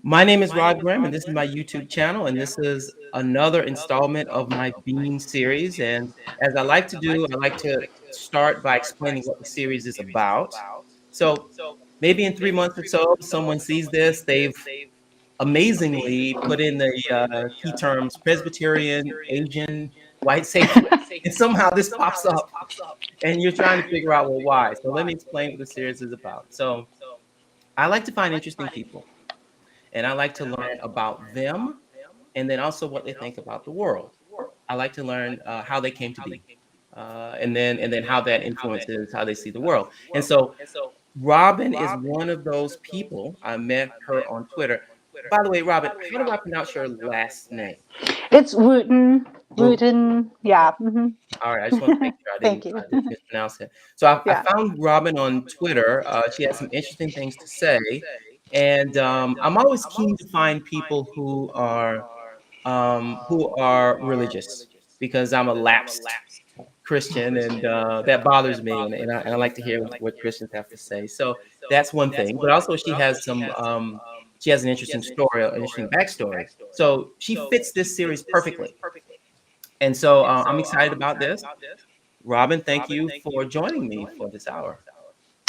My name is Rod Grimm, and this is my YouTube channel, and this is another installment of my Bean series. And as I like to do, I like to start by explaining what the series is about. So maybe in 3 months or so, someone sees this. They've amazingly put in the key terms Presbyterian, Asian, white savior, and somehow this pops up, and you're trying to figure out, well, why? So let me explain what the series is about. So I like to find interesting people. And I like to learn about them and then also what they think about the world. I like to learn how they came to be, and then how that influences how they see the world. And so Robin is one of those people. I met her on Twitter. By the way, Robin, how do I pronounce your last name? It's Wootton. Woot. Wootton. Yeah. All right, I just want to make sure Thank you. I didn't mispronounce it. So I Yeah. found Robin on Twitter. She has some interesting things to say, and I'm always keen to find people who are religious because I'm a lapsed Christian, and that bothers me, and I like to hear what Christians have to say. So that's one thing. But also, she has an interesting story, an interesting backstory. So she fits this series perfectly, and so I'm excited about this. Robin, thank you for joining me for this hour.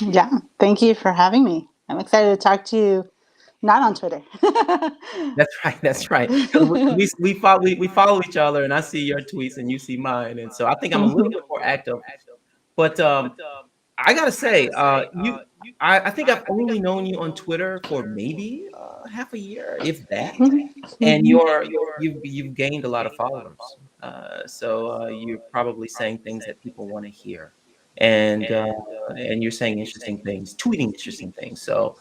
Yeah. Thank you for having me. I'm excited to talk to you, not on Twitter. That's right. That's right. 'Cause we follow each other, and I see your tweets and you see mine, and so I think I'm a little bit more active. But I gotta say, I think I've only known you on Twitter for maybe half a year, if that. And you've gained a lot of followers. So you're probably saying things that people want to hear, and uh, and you're saying interesting things, tweeting interesting things. So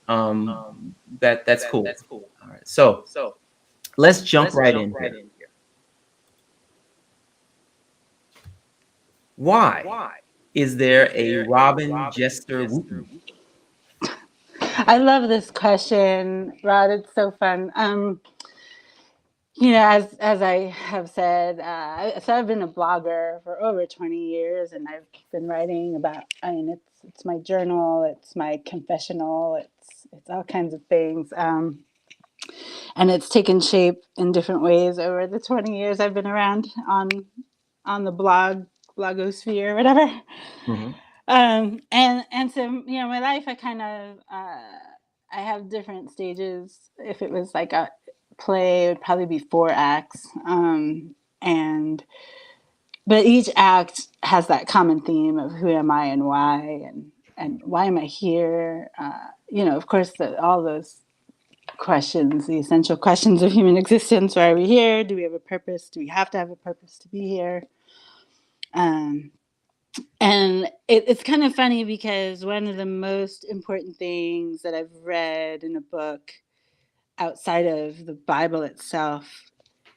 um, that's cool. All right, so let's jump right in here. Why is there a Robin Jester Wooten? I love this question, Rod. It's so fun. As I have said, so I've been a blogger for over 20 years, and I've been writing about. I mean, it's my journal, it's my confessional, it's all kinds of things, and it's taken shape in different ways over the 20 years I've been around on the blogosphere, whatever. Mhm. And so my life, I kind of I have different stages. If it was like a play, it would probably be 4 acts. And but each act has that common theme of who am I and why, and why am I here. Of course, all those questions, the essential questions of human existence. Why are we here? Do we have a purpose? Do we have to have a purpose to be here? Um, And it's kind of funny because one of the most important things that I've read in a book outside of the Bible itself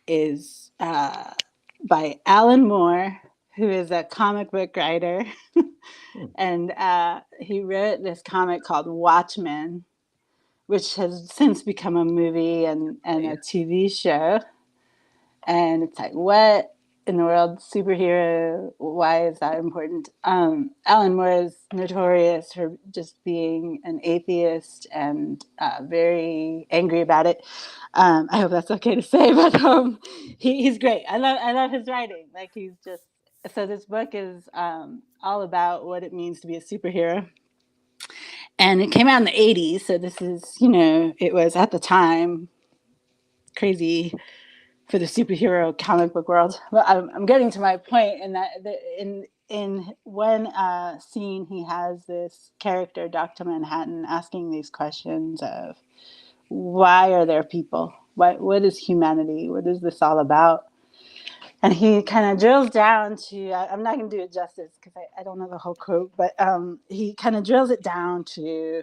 is by Alan Moore, who is a comic book writer. Hmm. And he wrote this comic called Watchmen, which has since become a movie and Yeah. a TV show. And it's like, what in the world, superhero? Why is that important? Alan Moore is notorious for just being an atheist and very angry about it. I hope that's okay to say, but he's great. I love his writing. Like, he's just, so this book is all about what it means to be a superhero. And it came out in the 80s, so this is, it was at the time crazy for the superhero comic book world. But I'm getting to my point in that in one scene, he has this character, Doctor Manhattan, asking these questions of why are there people? What is humanity? What is this all about? And he kind of drills down to. I'm not going to do it justice because I don't know the whole quote, but he kind of drills it down to,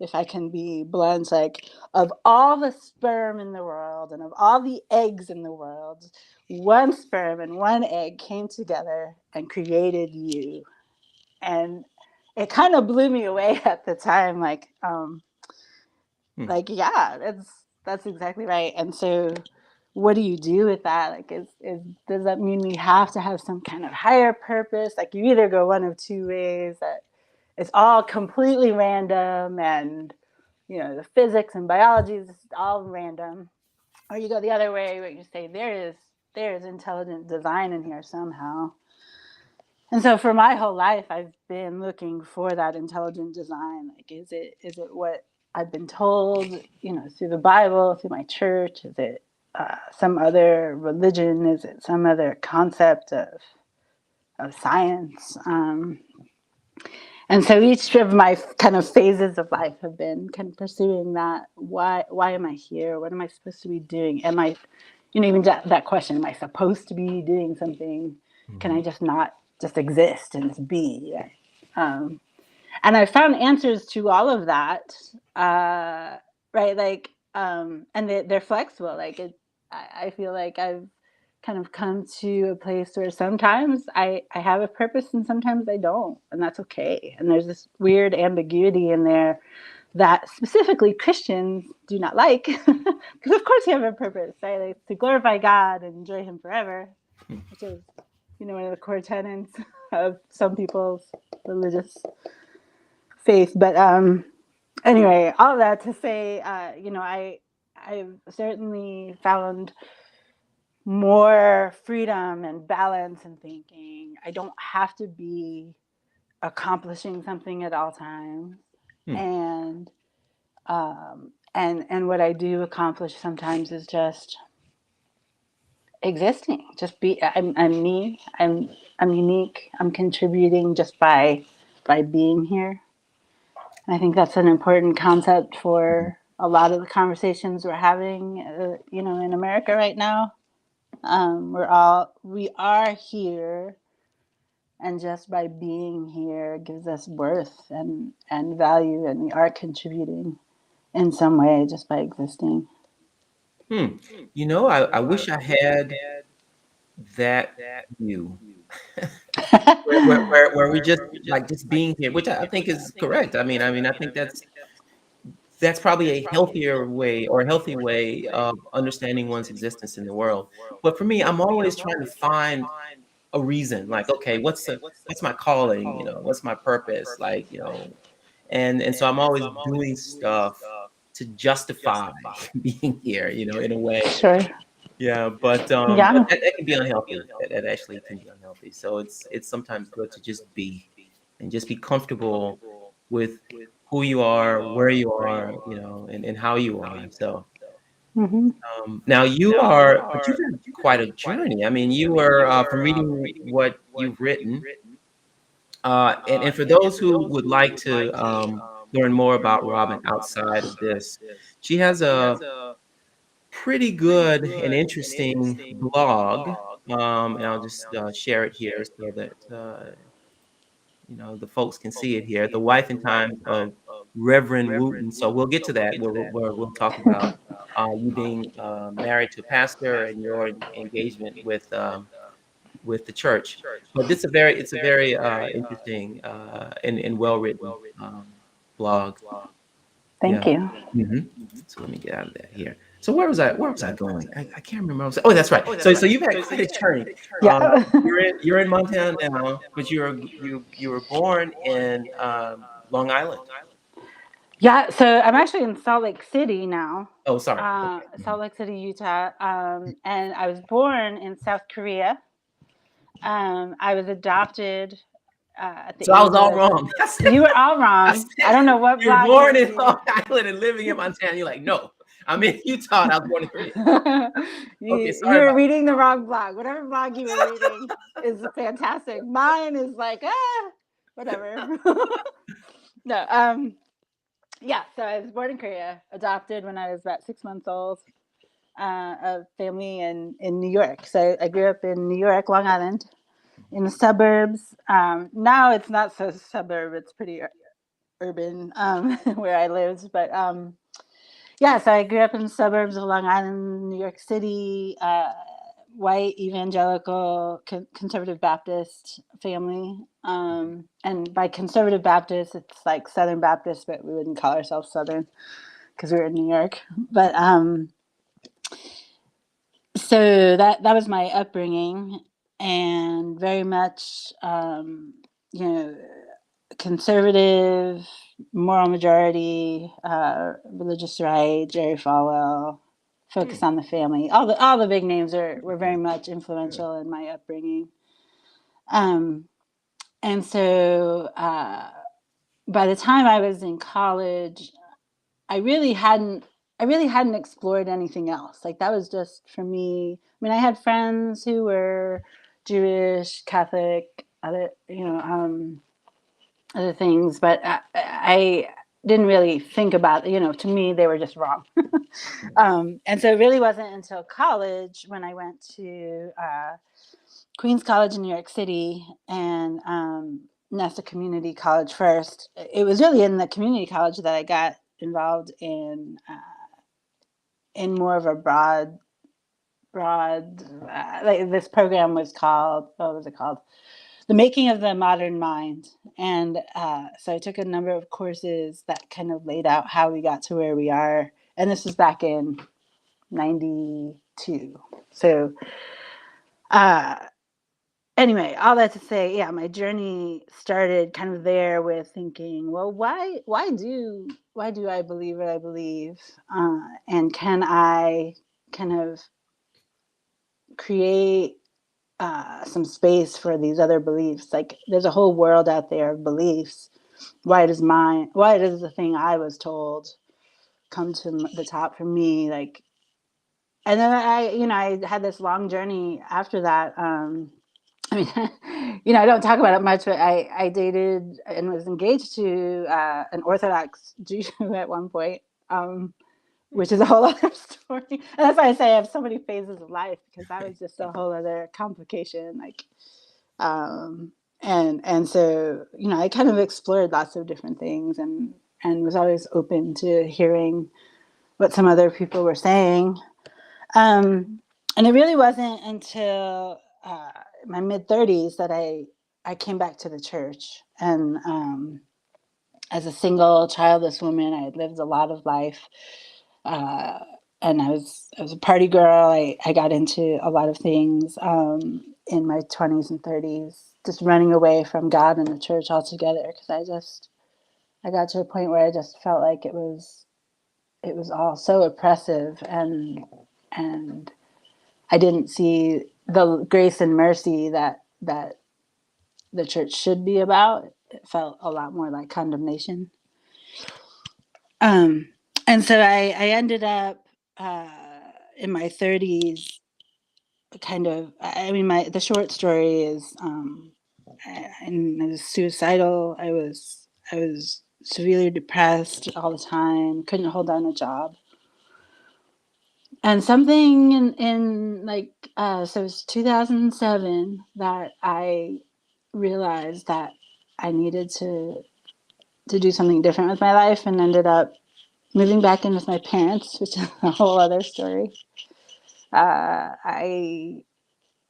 if I can be blunt, like, of all the sperm in the world and of all the eggs in the world, one sperm and one egg came together and created you. And it kind of blew me away at the time. Hmm. Yeah, that's exactly right. And so, what do you do with that? Like, is does that mean we have to have some kind of higher purpose? Like, you either go one of two ways, that it's all completely random and the physics and biology is all random. Or you go the other way where you say there is intelligent design in here somehow. And so for my whole life, I've been looking for that intelligent design. Like, is it what I've been told, through the Bible, through my church? Is it some other religion? Is it some other concept of science? And so each of my kind of phases of life have been kind of pursuing that. Why am I here? What am I supposed to be doing? Am I, even that question, am I supposed to be doing something? Can I just not just exist and just be? Um, and I found answers to all of that, right? Like, and they're flexible. Like, I feel like I've kind of come to a place where sometimes I have a purpose and sometimes I don't, and that's okay. And there's this weird ambiguity in there that specifically Christians do not like, because of course you have a purpose, right? Like, to glorify God and enjoy Him forever, which is, one of the core tenets of some people's religious faith. But anyway, all that to say, I've certainly found more freedom and balance in thinking. I don't have to be accomplishing something at all times, and what I do accomplish sometimes is just existing. Just be. I'm me. I'm unique. I'm contributing just by being here. And I think that's an important concept for a lot of the conversations we're having, in America right now. We are here, and just by being here gives us worth and value, and we are contributing in some way just by existing. Hmm. I wish I had that view where we just like just being here, which I think is correct. I think that's probably a healthier way or a healthy way of understanding one's existence in the world. But for me, I'm always trying to find a reason. Like, okay, what's my calling? What's my purpose? Like, and so I'm always doing stuff to justify being here, in a way. Sure. Yeah, but Yeah. that can be unhealthy. That actually can be unhealthy. So it's sometimes good to just be and just be comfortable with who you are, where you are, and how you are. So Hmm. now but you've had quite a journey. I mean, you were from reading what you've written, and for those who would like to learn more about Robin outside of this, she has a pretty good and interesting blog. And I'll just share it here so that the folks can see it here. The Wife and Times of Reverend Wootton. So we'll get to that. Where we'll talk about you being married to a pastor and your engagement with the church. But it's a very interesting and well written blog. Yeah. Thank you. hmm So let me get out of that here. So where was I? Where was I going? I can't remember. Oh, that's right. So you've had quite a journey. Yeah. You're in Montana now, but you were born in Long Island. Yeah, so I'm actually in Salt Lake City now. Oh, sorry. Okay. Salt Lake City, Utah. And I was born in South Korea. I was adopted at the So I was age all of. wrong. You were all I wrong. I said don't know what you're blog you born were in reading. Long Island and living in Montana. You're like, no, I'm in Utah and I was born in Korea. Okay, You sorry were about reading the wrong blog. Whatever blog you were reading is fantastic. Mine is like, whatever. No, yeah. So I was born in Korea, adopted when I was about 6 months old. A family in New York. So I grew up in New York, Long Island, in the suburbs. Now it's not so suburb; it's pretty urban where I lived. But yeah, so I grew up in the suburbs of Long Island, New York City. White evangelical conservative Baptist family, and by conservative Baptist, it's like Southern Baptist, but we wouldn't call ourselves Southern because we were in New York. But so that was my upbringing, and very much, you know, conservative, moral majority, religious right, Jerry Falwell, focus on the family. All the big names were very much influential in my upbringing. And so by the time I was in college, I really hadn't explored anything else. Like that was just for me. I mean, I had friends who were Jewish, Catholic, other things, but I didn't really think about, to me, they were just wrong. And so it really wasn't until college when I went to Queens College in New York City and Nesta Community College first. It was really in the community college that I got involved in more of a broad, like this program was called, what was it called? The Making of the Modern Mind. And so I took a number of courses that kind of laid out how we got to where we are. And this was back in 92. So anyway, all that to say, yeah, my journey started kind of there with thinking, well, why do I believe what I believe? And can I kind of create some space for these other beliefs? Like there's a whole world out there of beliefs. Why does the thing I was told come to the top for me? Like, and then I had this long journey after that. I mean, I don't talk about it much, but I dated and was engaged to an Orthodox Jew at one point, which is a whole other story. And that's why I say I have so many phases of life, because that was just a whole other complication. Like, and so I kind of explored lots of different things, and was always open to hearing what some other people were saying. And it really wasn't until my mid-30s that I came back to the church. And as a single, childless woman, I had lived a lot of life. And I was a party girl. I got into a lot of things in my 20s and 30s, just running away from God and the church altogether, because I got to a point where I just felt like it was all so oppressive, and I didn't see the grace and mercy that the church should be about. It felt a lot more like condemnation. And so I ended up in my 30s, kind of. I mean, the short story is, I was suicidal. I was severely depressed all the time. Couldn't hold down a job. And something in like so it was 2007 that I realized that I needed to do something different with my life, and ended up moving back in with my parents, which is a whole other story. I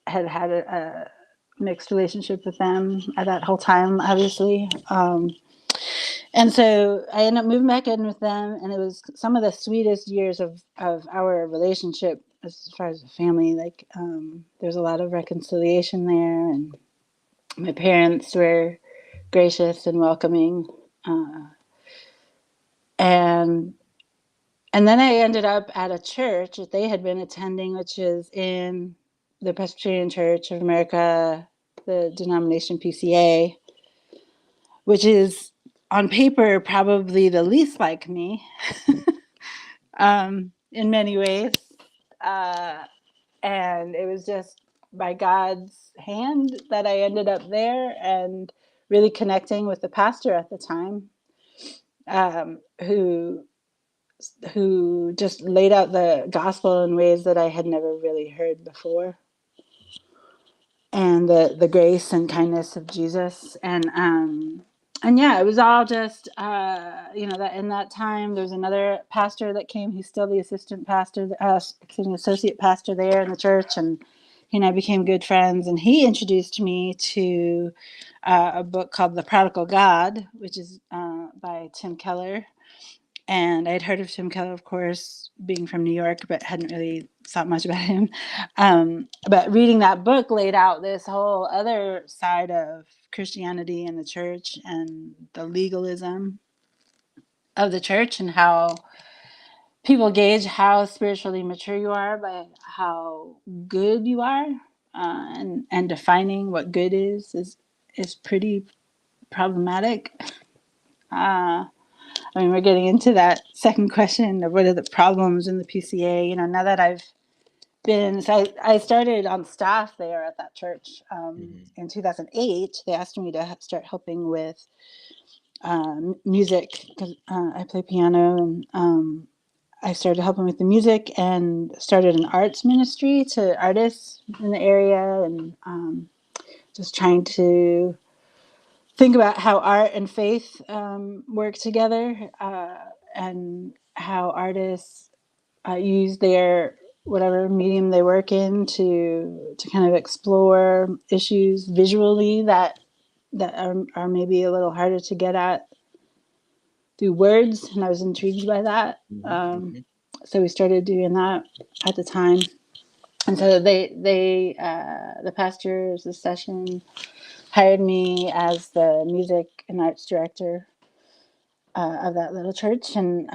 had a mixed relationship with them at that whole time, obviously. And so I ended up moving back in with them, and it was some of the sweetest years of our relationship as far as a family. Like, there's a lot of reconciliation there, and my parents were gracious and welcoming. And then I ended up at a church that they had been attending, which is in the Presbyterian Church of America, the denomination PCA, which is on paper probably the least like me in many ways. And it was just by God's hand that I ended up there, and really connecting with the pastor at the time, who just laid out the gospel in ways that I had never really heard before, and the grace and kindness of Jesus. And yeah, it was all just that in that time there was another pastor that came. He's still the associate pastor there in the church, and he and I became good friends. And he introduced me to a book called The Prodigal God, which is by Tim Keller. And I'd heard of Tim Keller, of course, being from New York, but hadn't really thought much about him. But reading that book laid out this whole other side of Christianity and the church and the legalism of the church, and how people gauge how spiritually mature you are by how good you are, and defining what good is pretty problematic. I mean, we're getting into that second question of what are the problems in the PCA. Now that I've been, so I started on staff there at that church in 2008. They asked me to start helping with music because I play piano, and I started helping with the music and started an arts ministry to artists in the area, and just trying to think about how art and faith work together, and how artists use their whatever medium they work in to kind of explore issues visually that are maybe a little harder to get at through words, and I was intrigued by that. So we started doing that at the time, and so the pastors, the session, hired me as the music and arts director of that little church, and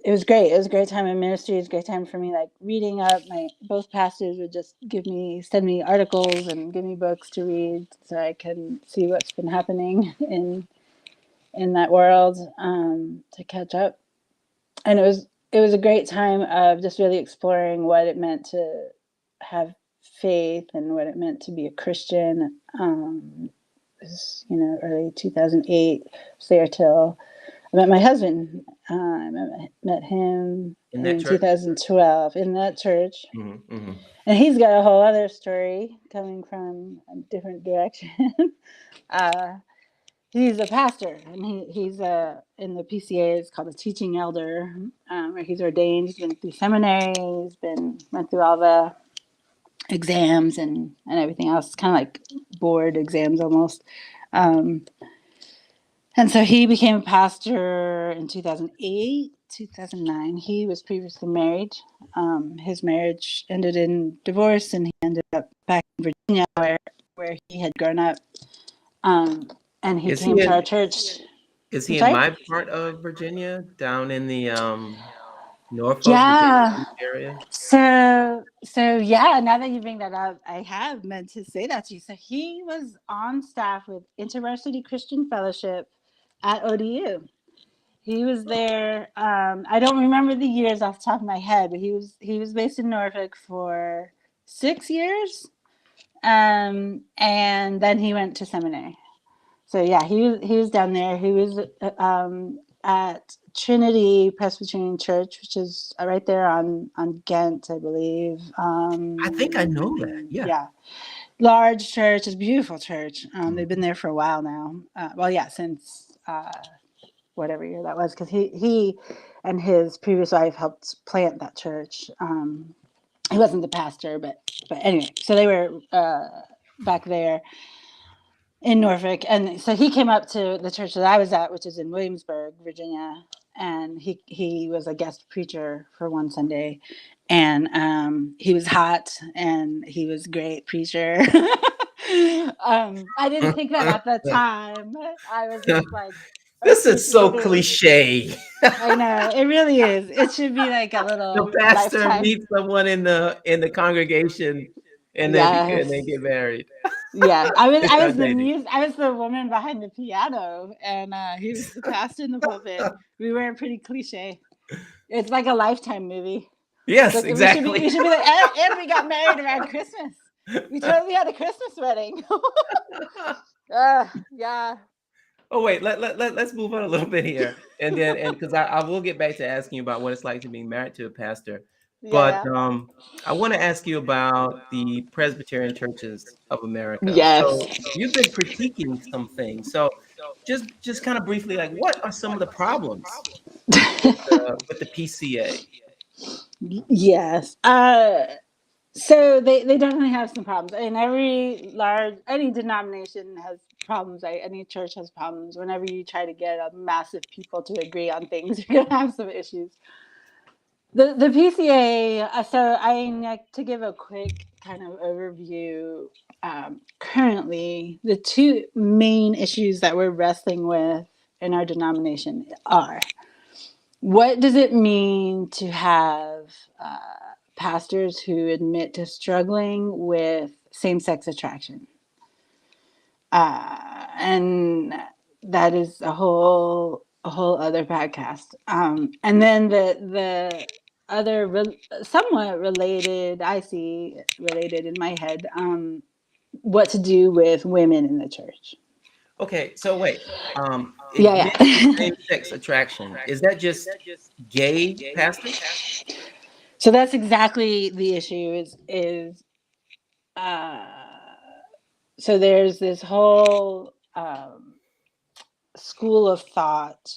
it was great. It was a great time in ministry. It was a great time for me, like reading up. My both pastors would just send me articles and give me books to read so I can see what's been happening in that world, to catch up. And it was a great time of just really exploring what it meant to have faith and what it meant to be a Christian. Was, early 2008. Was there till I met my husband. Met him In that in church? 2012 in that church. Mhm. And he's got a whole other story coming from a different direction. uh, he's a pastor, and he's in the PCA. It's called a teaching elder, where he's ordained. He's been through seminary. Went through all the exams and everything else. It's kind of like board exams almost. Um, and so he became a pastor in 2008, 2009. He was previously married. His marriage ended in divorce, and he ended up back in Virginia, where he had grown up. Um, and he Is came he to our in church. is I'm he in sorry? my part of Virginia, down in the, Norfolk, Virginia Yeah. Beach area? So yeah, now that you bring that up, I have meant to say that to you. So he was on staff with InterVarsity Christian Fellowship at ODU. He was there. I don't remember the years off the top of my head, but he was based in Norfolk for 6 years, and then he went to seminary. So yeah, he was down there. He was at Trinity Presbyterian Church, which is right there on Ghent, I believe. I think I know that, yeah. Yeah, large church. It's a beautiful church. They've been Mhm. there for a while now. Well, yeah, since whatever year that was, because he and his previous wife helped plant that church. He wasn't the pastor, but anyway, so they were back there in Norfolk, and so he came up to the church that I was at, which is in Williamsburg, Virginia, and he was a guest preacher for one Sunday, and he was hot and he was a great preacher. I didn't think that at the time. I was just like This is so appreciating. cliche. I know it really is. It should be like a The little pastor lifetime. meets someone in the congregation, and they Yes. get married. Yeah, They I was start the dating. I was the woman behind the piano, and he was the pastor in the pulpit. We were pretty cliche. It's like a Lifetime movie. Yes, Like we exactly. should be like, and we got married around Christmas. We totally had a Christmas wedding. Yeah, Oh, wait, let's move on a little bit here, and then and because I will get back to asking you about what it's like to be married to a pastor, but, yeah, I wanna ask you about the Presbyterian churches of America. yes. So, you've been critiquing some things, so just kinda briefly, like, what are some of the problems with the PCA? Yes. So they definitely have some problems, and any denomination has problems. Any church has problems. Whenever you try to get a mass of people to agree on things, you're gonna have some issues. The PCA. So to give a quick kind of overview. Currently, the two main issues that we're wrestling with in our denomination are: what does it mean to have pastors who admit to struggling with same-sex attraction? And that is a whole other podcast. And then the other somewhat related, I see related in my head, what to do with women in the church. Okay, so wait. Yeah, Admit to yeah. same-sex attraction. Is that just gay pastors? So that's exactly the issue. Is uh, so there's this whole school of thought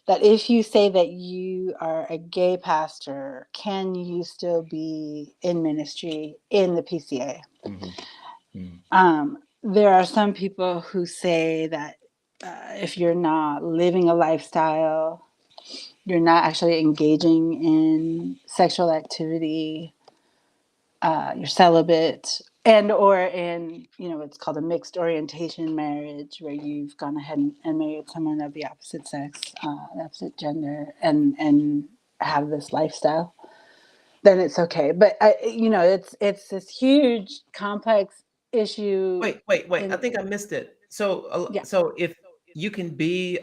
that if you say that you are a gay pastor, can you still be in ministry in the PCA? Hmm. Hmm. There are some people who say that if you're not living a lifestyle, you're not actually engaging in sexual activity, you're celibate, and or in what's called a mixed orientation marriage, where you've gone ahead and married someone of the opposite sex, opposite gender, and have this lifestyle, then it's okay. But it's this huge complex issue. Wait. I In think I missed it. So, Yeah. so if you can be,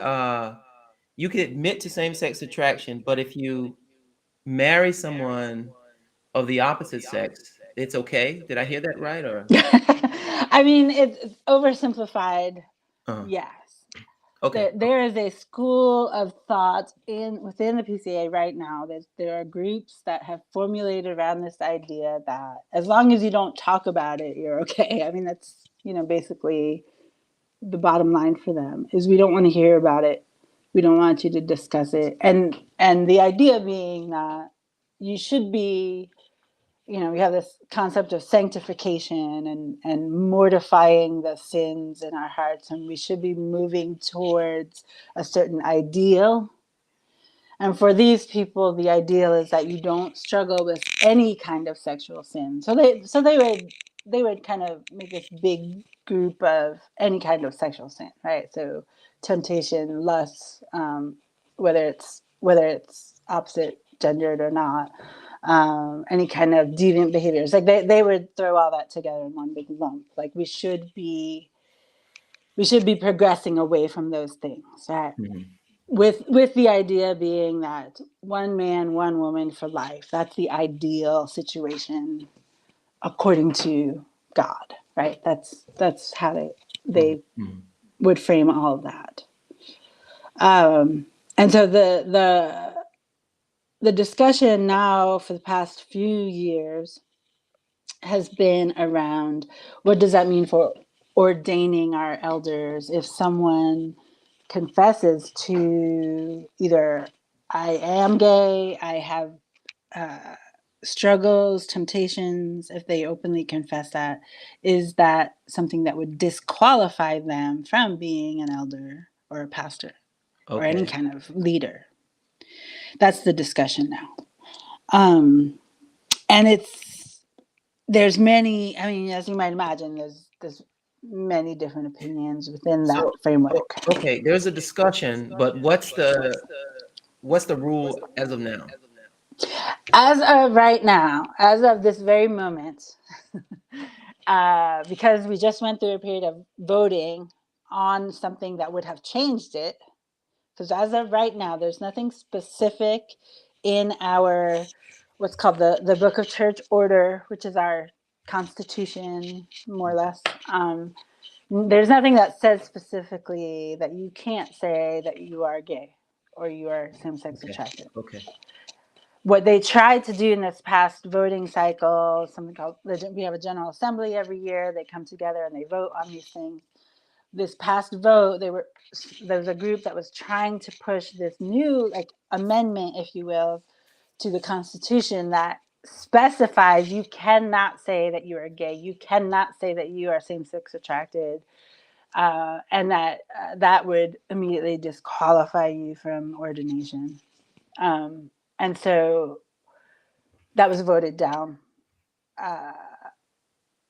you can admit to same-sex attraction, but if you marry someone of the opposite sex, it's okay? Did I hear that right? Or I mean, it's oversimplified. uh, Yes. okay, There is a school of thought within the PCA right now. There are groups that have formulated around this idea that as long as you don't talk about it, you're okay. I mean, that's basically the bottom line for them is we don't want to hear about it. We don't want you to discuss it. And the idea being that you should be, we have this concept of sanctification and mortifying the sins in our hearts, and we should be moving towards a certain ideal. And for these people, the ideal is that you don't struggle with any kind of sexual sin. So they would kind of make this big group of any kind of sexual sin, right? So temptation, lust, whether it's opposite gendered or not, any kind of deviant behaviors. Like they would throw all that together in one big lump. Like we should be progressing away from those things, right? mhm, With the idea being that one man, one woman for life. That's the ideal situation according to God, right? That's how mhm, they mhm. would frame all of that. And so the discussion now for the past few years has been around what does that mean for ordaining our elders if someone confesses to either I am gay, I have uh, struggles, temptations, if they openly confess that, is that something that would disqualify them from being an elder or a pastor or any Okay. kind of leader? That's the discussion now. Um, and there's many, I mean, as you might imagine, there's many different opinions within that So, framework. okay, there's a discussion, but what's the rule as of now? As of right now, as of this very moment, because we just went through a period of voting on something that would have changed it, because as of right now, there's nothing specific in our what's called the Book of Church Order, which is our constitution, more or less. There's nothing that says specifically that you can't say that you are gay or you are same-sex Okay. attracted. Okay. What they tried to do in this past voting cycle, something called, we have a General Assembly every year. They come together and they vote on these things. This past vote, there was a group that was trying to push this new like amendment, if you will, to the Constitution that specifies you cannot say that you are gay, you cannot say that you are same-sex attracted, and that would immediately disqualify you from ordination. And so that was voted down.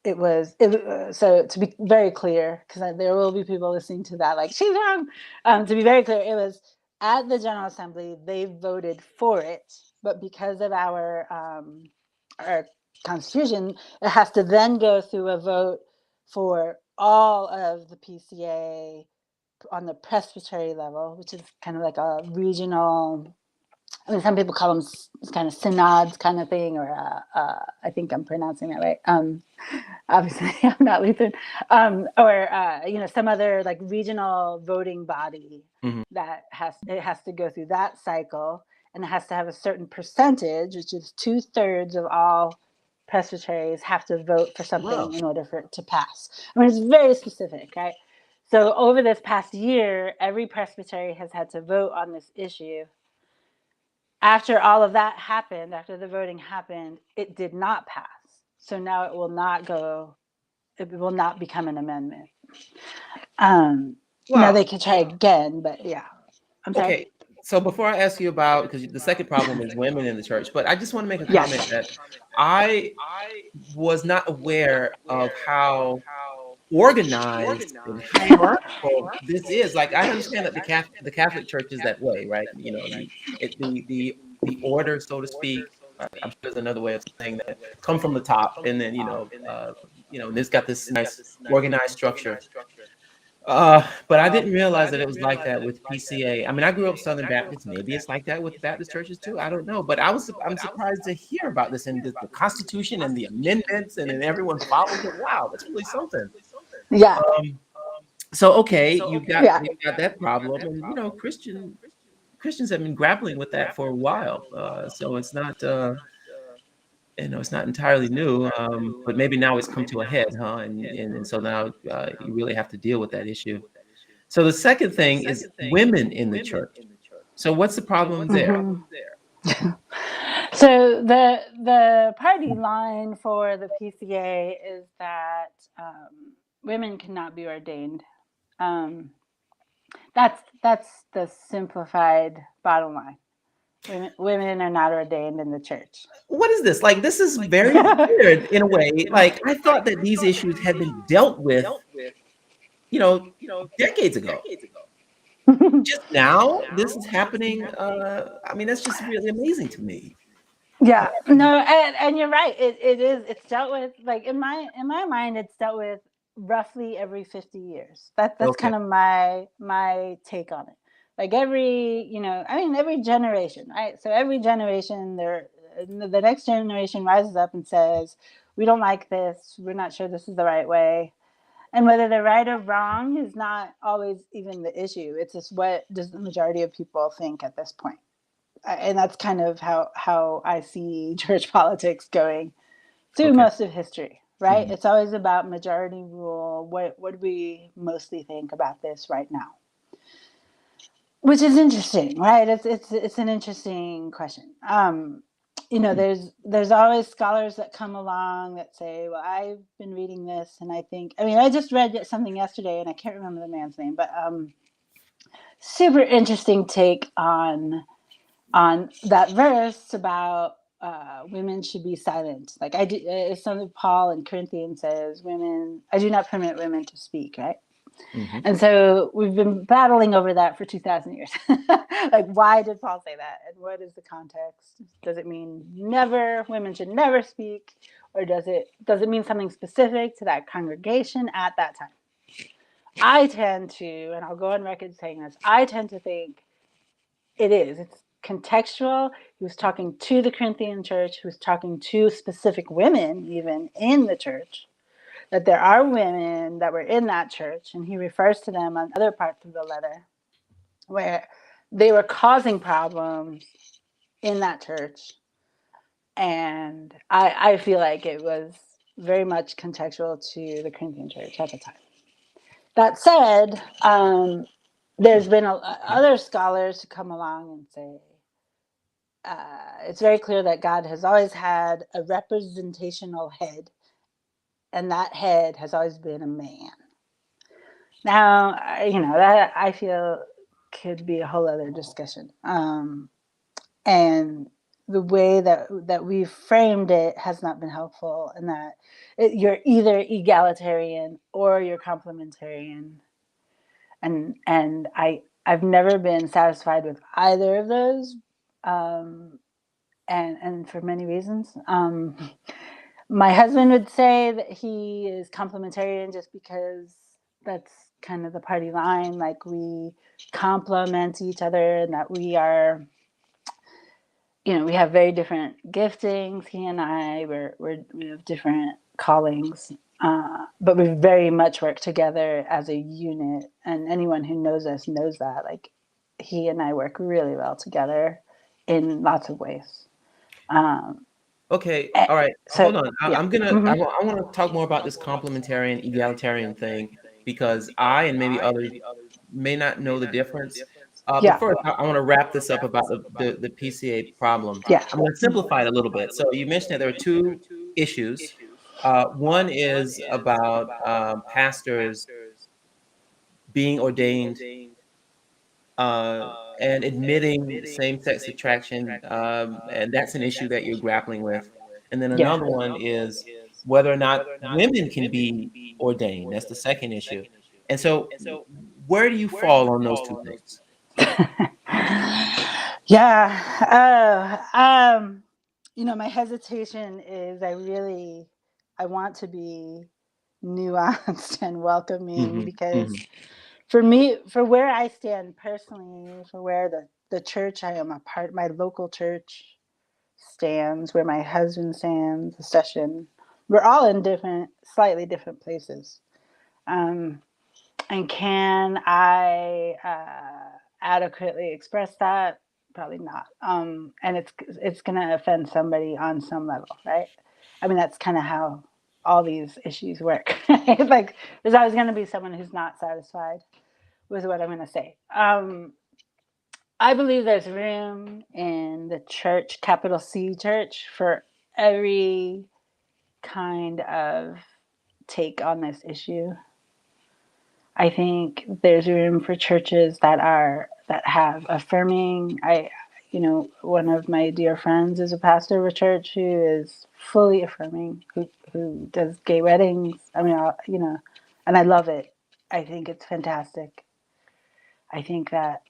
So to be very clear, because there will be people listening to that like she's wrong. To be very clear, it was at the General Assembly they voted for it, but because of our Constitution, it has to then go through a vote for all of the PCA on the presbytery level, which is kind of like a regional. I mean, some people call them kind of synods kind of thing, or I think I'm pronouncing that right. Obviously, I'm not Lutheran, or some other like regional voting body Mhm. that has to go through that cycle, and it has to have a certain percentage, which is 2/3 of all presbyteries have to vote for Wow. something in order for it to pass. I mean, it's very specific, right? So over this past year, every presbytery has had to vote on this issue. After all of that happened, after the voting happened, it did not pass. So now it will not become an amendment. Now Wow. they could try again, but yeah. I'm sorry. Okay. So before I ask you about, because the second problem is women in the church, but I just want to make a comment Yes. that I was not aware of how organized and hierarchical this is. Like, I understand that the Catholic Church is that way, right? The order, so to speak. I'm sure there's another way of saying that. Come from the top, and then and it's got this nice organized structure. But I didn't realize that it was like that with PCA. I mean, I grew up Southern Baptist. Maybe it's like that with Baptist churches too. I don't know. But I'm surprised to hear about this and the Constitution and the amendments, and then everyone follows it. Wow, that's really something. Yeah. Um, so okay, Yeah. you've got that problem, and Christians have been grappling with that for a while. So it's not entirely new. But maybe now it's come to a head, huh? And so now you really have to deal with that issue. So the second thing is women in the church. So what's the problem there? Mhm. So the party line for the PCA is that women cannot be ordained. Um, that's the simplified bottom line. Women are not ordained in the church. What is this? Like, this is very weird in a way. Like, I thought that these issues had been dealt with, you know, decades ago. Just now, this is happening. I mean, that's just really amazing to me. Yeah, no, and you're right. It is. It's dealt with like in my mind. It's dealt with roughly every 50 years. That's Okay. kind of my take on it. Like I mean, every generation, right? So every generation, the next generation rises up and says, "We don't like this. We're not sure this is the right way." And whether they're right or wrong is not always even the issue. It's just what does the majority of people think at this point, and that's kind of how I see church politics going through Okay. most of history. Right? Mhm. It's always about majority rule. What do we mostly think about this right now? Which is interesting, right? It's an interesting question. Hmm. There's always scholars that come along that say, "Well, I've been reading this, and I think." I mean, I just read something yesterday, and I can't remember the man's name, but super interesting take on that verse about women should be silent. Like I do, it's something Paul in Corinthians says, "Women, I do not permit women to speak." Right, Hmm. and so we've been battling over that for 2,000 years. Like, why did Paul say that, and what is the context? Does it mean never women should never speak, or does it mean something specific to that congregation at that time? I tend to, and I'll go on record saying this, I tend to think it is. It's contextual. He was talking to the Corinthian church. He was talking to specific women, even in the church. That there are women that were in that church, and he refers to them on other parts of the letter where they were causing problems in that church. And I feel like it was very much contextual to the Corinthian church at the time. That said, there's been other scholars who come along and say, it's very clear that God has always had a representational head, and that head has always been a man. Now, that I feel could be a whole other discussion. And the way that we've framed it has not been helpful, and that you're either egalitarian or you're complementarian, and I've never been satisfied with either of those, um, and for many reasons. My husband would say that he is complementarian just because that's kind of the party line. Like, we complement each other, and that we are, we have very different giftings. He and I, we have different callings, but we very much work together as a unit. And anyone who knows us knows that. Like, he and I work really well together in lots of ways. Um, Okay, eh, all right. so Hold on. I, yeah. I'm gonna. Hmm. I want to talk more about this complementarian, egalitarian thing because I and maybe others may not know the difference. But Yeah. first, I want to wrap this up about the PCA problem. Yeah. I'm going to simplify it a little bit. So you mentioned that there are two issues. One is about pastors being ordained uh, and admitting same-sex attraction, and that's an issue that you're grappling with. And then Yeah. another one is whether or not women can be ordained. That's the second issue. And so, where do you fall on those two things? Yeah. My hesitation is I want to be nuanced and welcoming, Hmm. because Hmm. for me, for where I stand personally, for where the church I am a part, my local church stands, where my husband stands, the session, we're all in slightly different places. Um, and can I adequately express that? Probably not. And it's going to offend somebody on some level, right? I mean, that's kind of how all these issues work. Right? Like, there's always going to be someone who's not satisfied with what I'm going to say. I believe there's room in the church, capital C church, for every kind of take on this issue. I think there's room for churches that have affirming. One of my dear friends is a pastor of a church who is fully affirming, who does gay weddings. I mean, and I love it. I think it's fantastic. I think that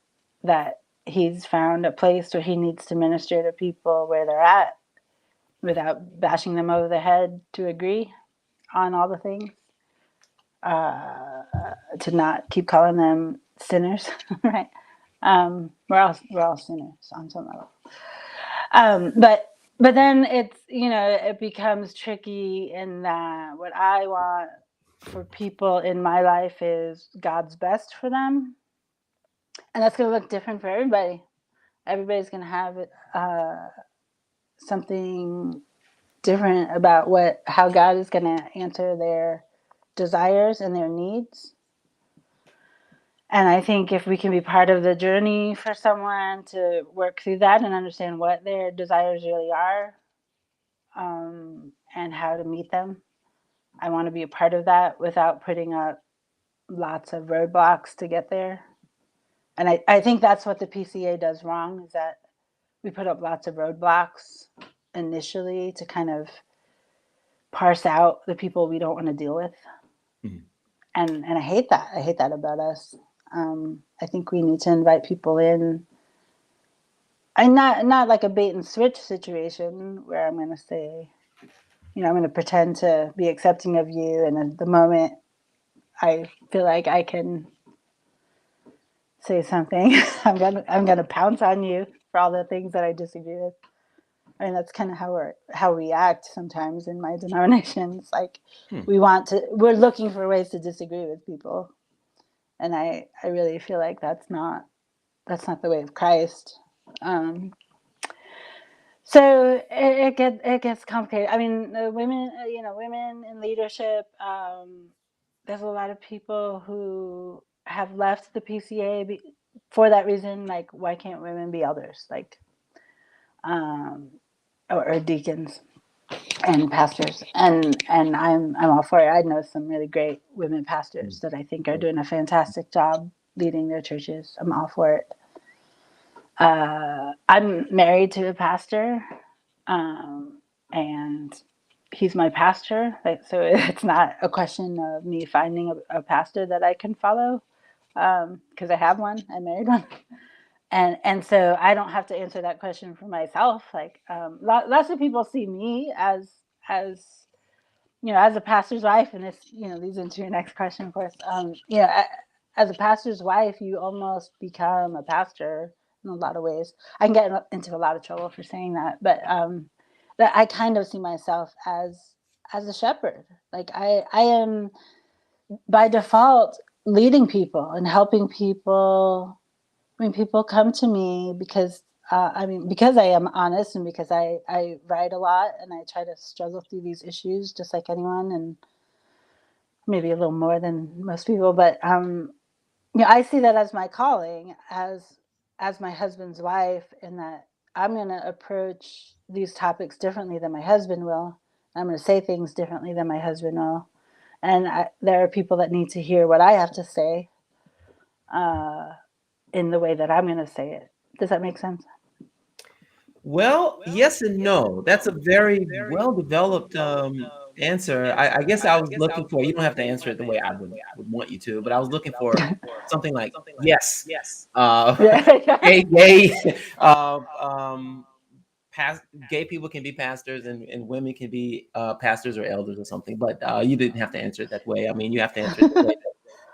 he's found a place where he needs to minister to people where they're at without bashing them over the head to agree on all the things. Uh, to not keep calling them sinners, right? We're all sinners on some level. But then it becomes tricky in that what I want for people in my life is God's best for them, and that's going to look different for everybody. Everybody's going to have uh, something different about how God is going to answer their desires and their needs. And I think if we can be part of the journey for someone to work through that and understand what their desires really are, and how to meet them, I want to be a part of that without putting up lots of roadblocks to get there. And I think that's what the PCA does wrong, is that we put up lots of roadblocks initially to kind of parse out the people we don't want to deal with. Mhm. And I hate that. I hate that about us. I think we need to invite people in, and not like a bait and switch situation where I'm going to say, I'm going to pretend to be accepting of you, and at the moment I feel like I can say something, I'm gonna pounce on you for all the things that I disagree with. I mean, that's kind of how we act sometimes in my denomination. It's like Hmm. we're looking for ways to disagree with people, and I really feel like that's not the way of Christ. Um, so it gets complicated. I mean, women in leadership. There's a lot of people who have left the PCA for that reason. Like, why can't women be elders? Like, um, or deacons and pastors, and I'm all for it. I know some really great women pastors that I think are doing a fantastic job leading their churches. I'm all for it. I'm married to a pastor, and he's my pastor. Like, so it's not a question of me finding a pastor that I can follow, because I have one. I married one, and so I don't have to answer that question for myself. Like, lots of people see me as as a pastor's wife, and this leads into your next question, of course. As a pastor's wife, you almost become a pastor in a lot of ways. I can get into a lot of trouble for saying that, but that I kind of see myself as a shepherd. Like, I am by default leading people and helping people. I mean, people come to me because because I am honest, and because I write a lot, and I try to struggle through these issues just like anyone, and maybe a little more than most people. But I see that as my calling, as my husband's wife, in that I'm going to approach these topics differently than my husband will. I'm going to say things differently than my husband will, and there are people that need to hear what I have to say, in the way that I'm going to say it. Does that make sense? Well, yes and no. That's a very well-developed answer. I guess I was looking for, you don't have to answer it the way I would want you to, but I was looking for something like, yes, uh, Yeah. gay, um, gay people can be pastors, and women can be pastors or elders or something. But you didn't have to answer it that way. I mean, you have to answer it the way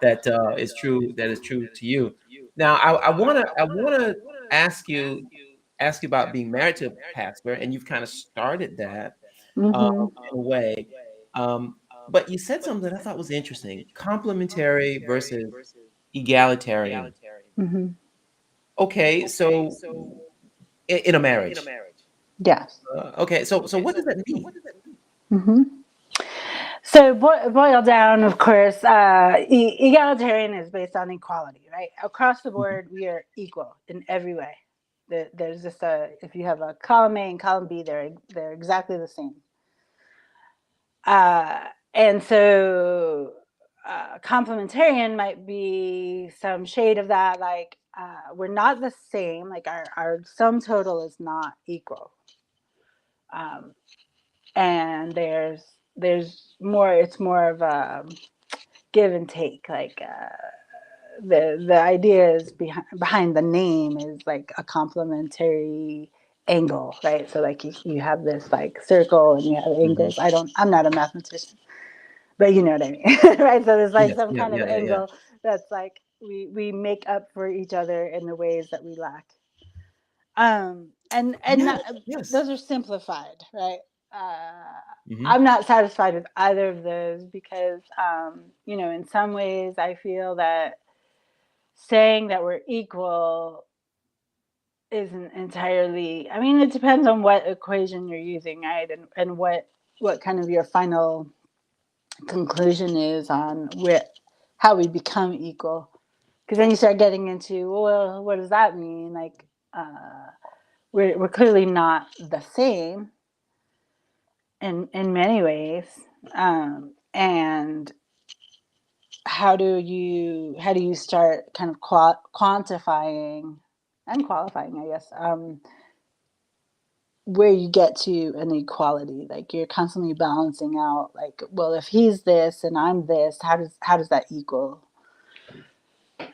that is true. That is true to you. Now, I wanna ask you ask you about being married to a pastor, and you've kind of started that Hmm. in a way. Um, but you said something that I thought was interesting: complementary versus egalitarian. Hmm. Okay, so in a marriage. Yes. Okay, so what does that mean? Hmm. So, boil down, of course, egalitarian is based on equality, right? Across the Mhm. board, we are equal in every way. There's just if you have a column A and column B, they're exactly the same. Uh, and so, complementarian might be some shade of that, like, we're not the same, like our sum total is not equal. Um, and there's more, it's more of a give and take, like, the idea is behind the name is like a complementary angle, right? So, like, you have this like circle and you have Mhm. angles. I'm not a mathematician, but you know what I mean. Right? So there's like Yes, some yeah, kind of yeah, yeah, yeah. angle that's like we make up for each other in the ways that we lack. And Yes, not, yes. those are simplified, right? uh Mhm. I'm not satisfied with either of those, because in some ways I feel that saying that we're equal isn't entirely, I mean, it depends on what equation you're using, right? And what kind of your final conclusion is on where how we become equal, because then you start getting into, well, what does that mean? Like, we're clearly not the same in many ways. And how do you start kind of quantifying and qualifying, I guess, where you get to an equality? Like, you're constantly balancing out, like, well, if he's this and I'm this, how does that equal?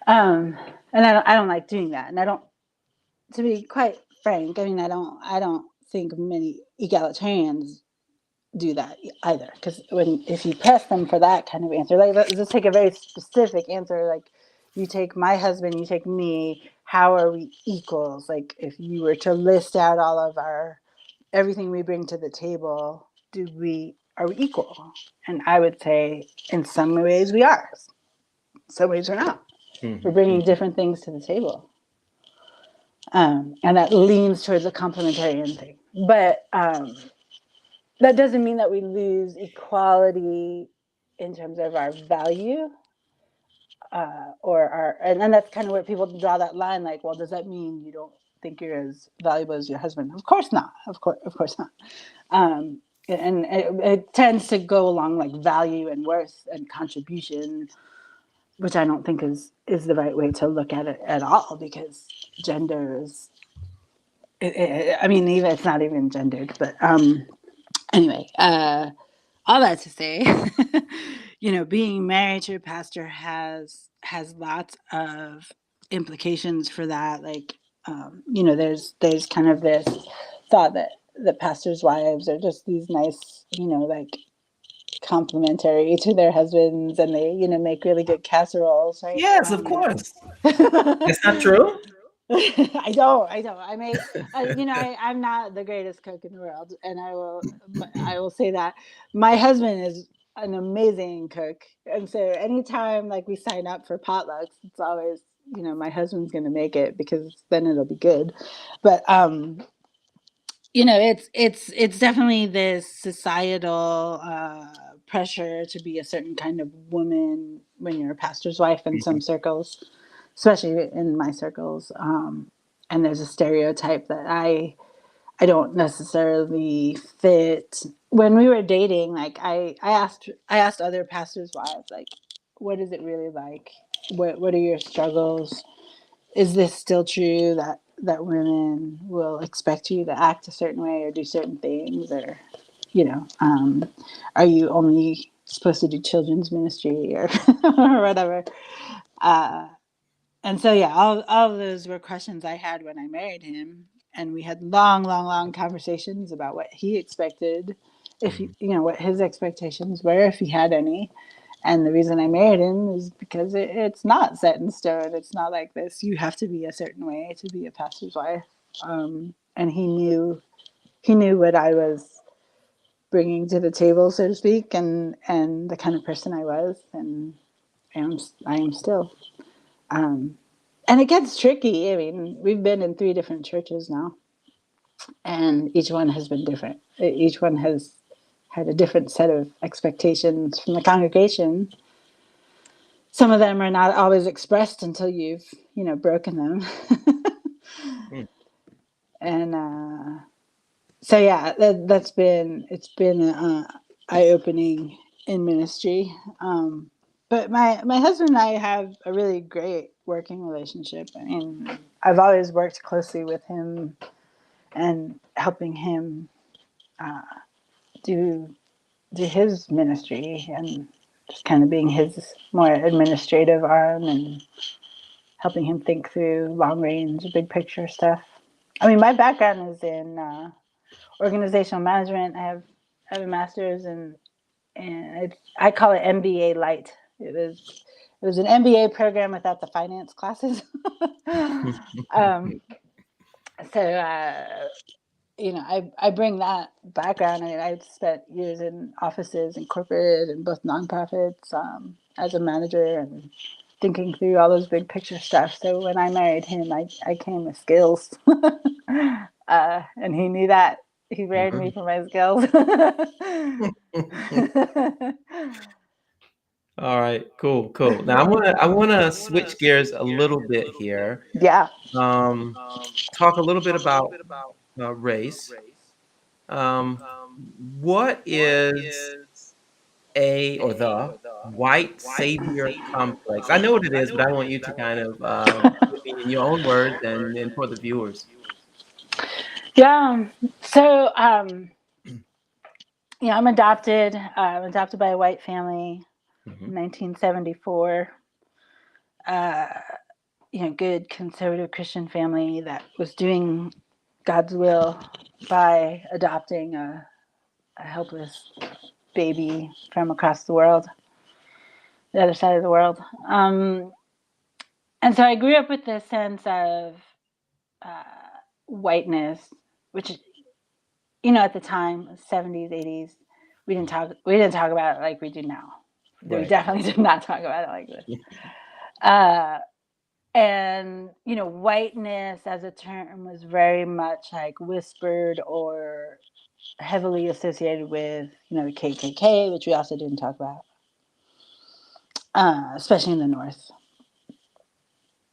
um and I don't like doing that, and I don't, to be quite frank, I mean, I don't think many egalitarians do that either, because if you press them for that kind of answer, like, let's take a very specific answer, like, you take my husband, you take me, how are we equals? Like, if you were to list out all of our everything we bring to the table, are we equal? And I would say in some ways we are, some ways we're not. We're Mhm, bringing mhm. different things to the table, and that leans towards a complementarian thing. But that doesn't mean that we lose equality in terms of our value, or our, and then that's kind of where people draw that line. Like, well, does that mean you don't think you're as valuable as your husband? Of course not. Of course not. And it tends to go along like value and worth and contribution, which I don't think is the right way to look at it at all, because gender I mean, even it's not even gendered, but anyway, all that to say, being married to a pastor has lots of implications for that. Like, there's kind of this thought that the pastors' wives are just these nice, like complimentary to their husbands, and they, make really good casseroles, right? Yes, of course. That's not true? I don't. I may, I'm not the greatest cook in the world, and I will say that my husband is an amazing cook, and so anytime like we sign up for potlucks, it's always, my husband's going to make it because then it'll be good. But it's definitely this societal pressure to be a certain kind of woman when you're a pastor's wife in some Mhm. circles, especially in my circles. And there's a stereotype that I don't necessarily fit. When we were dating, like I asked other pastors' wives, like, what is it really like? What are your struggles? Is this still true that women will expect you to act a certain way or do certain things, or are you only supposed to do children's ministry or or whatever? Uh, and so yeah, all of those were questions I had when I married him, and we had long, long, long conversations about what he expected, if Mhm. what his expectations were, if he had any. And the reason I married him is because it's not set in stone. It's not like this. You have to be a certain way to be a pastor's wife. And he knew what I was bringing to the table, so to speak, and the kind of person I was, and I am still. Um, and it gets tricky. I mean, we've been in 3 different churches now, and each one has been different. Each one has had a different set of expectations from the congregation. Some of them are not always expressed until you've, broken them. Mm. And so yeah, it's been eye opening in ministry. But my husband and I have a really great working relationship. I mean, I've always worked closely with him and helping him uh, do his ministry, and just kind of being his more administrative arm and helping him think through long range, big picture stuff. I mean, my background is in organizational management. I have a master's in, and I call it MBA light. It was an MBA program without the finance classes. um, so I bring that background. I mean, I've spent years in offices and corporate and both nonprofits, as a manager and thinking through all those big picture stuff. So when I married him, I came with skills, and he knew that. He married me Mhm. for my skills. All right, cool, cool. Now I wanna switch gears a little bit here. Yeah. Um, Talk a little bit about race. Um, what is a or the white savior complex? I know what it is, but I want you to kind of give me in your own words and for the viewers. Yeah. So, I'm adopted. I'm adopted by a white family, Mhm. 1974. Uh, good conservative Christian family that was doing God's will by adopting a helpless baby from across the world, the other side of the world. And so I grew up with this sense of uh, whiteness, which, at the time, 70s, 80s, we didn't talk about it like we do now. We Right. definitely did not talk about it like this. Uh, and whiteness as a term was very much like whispered or heavily associated with the KKK, which we also didn't talk about, especially in the North.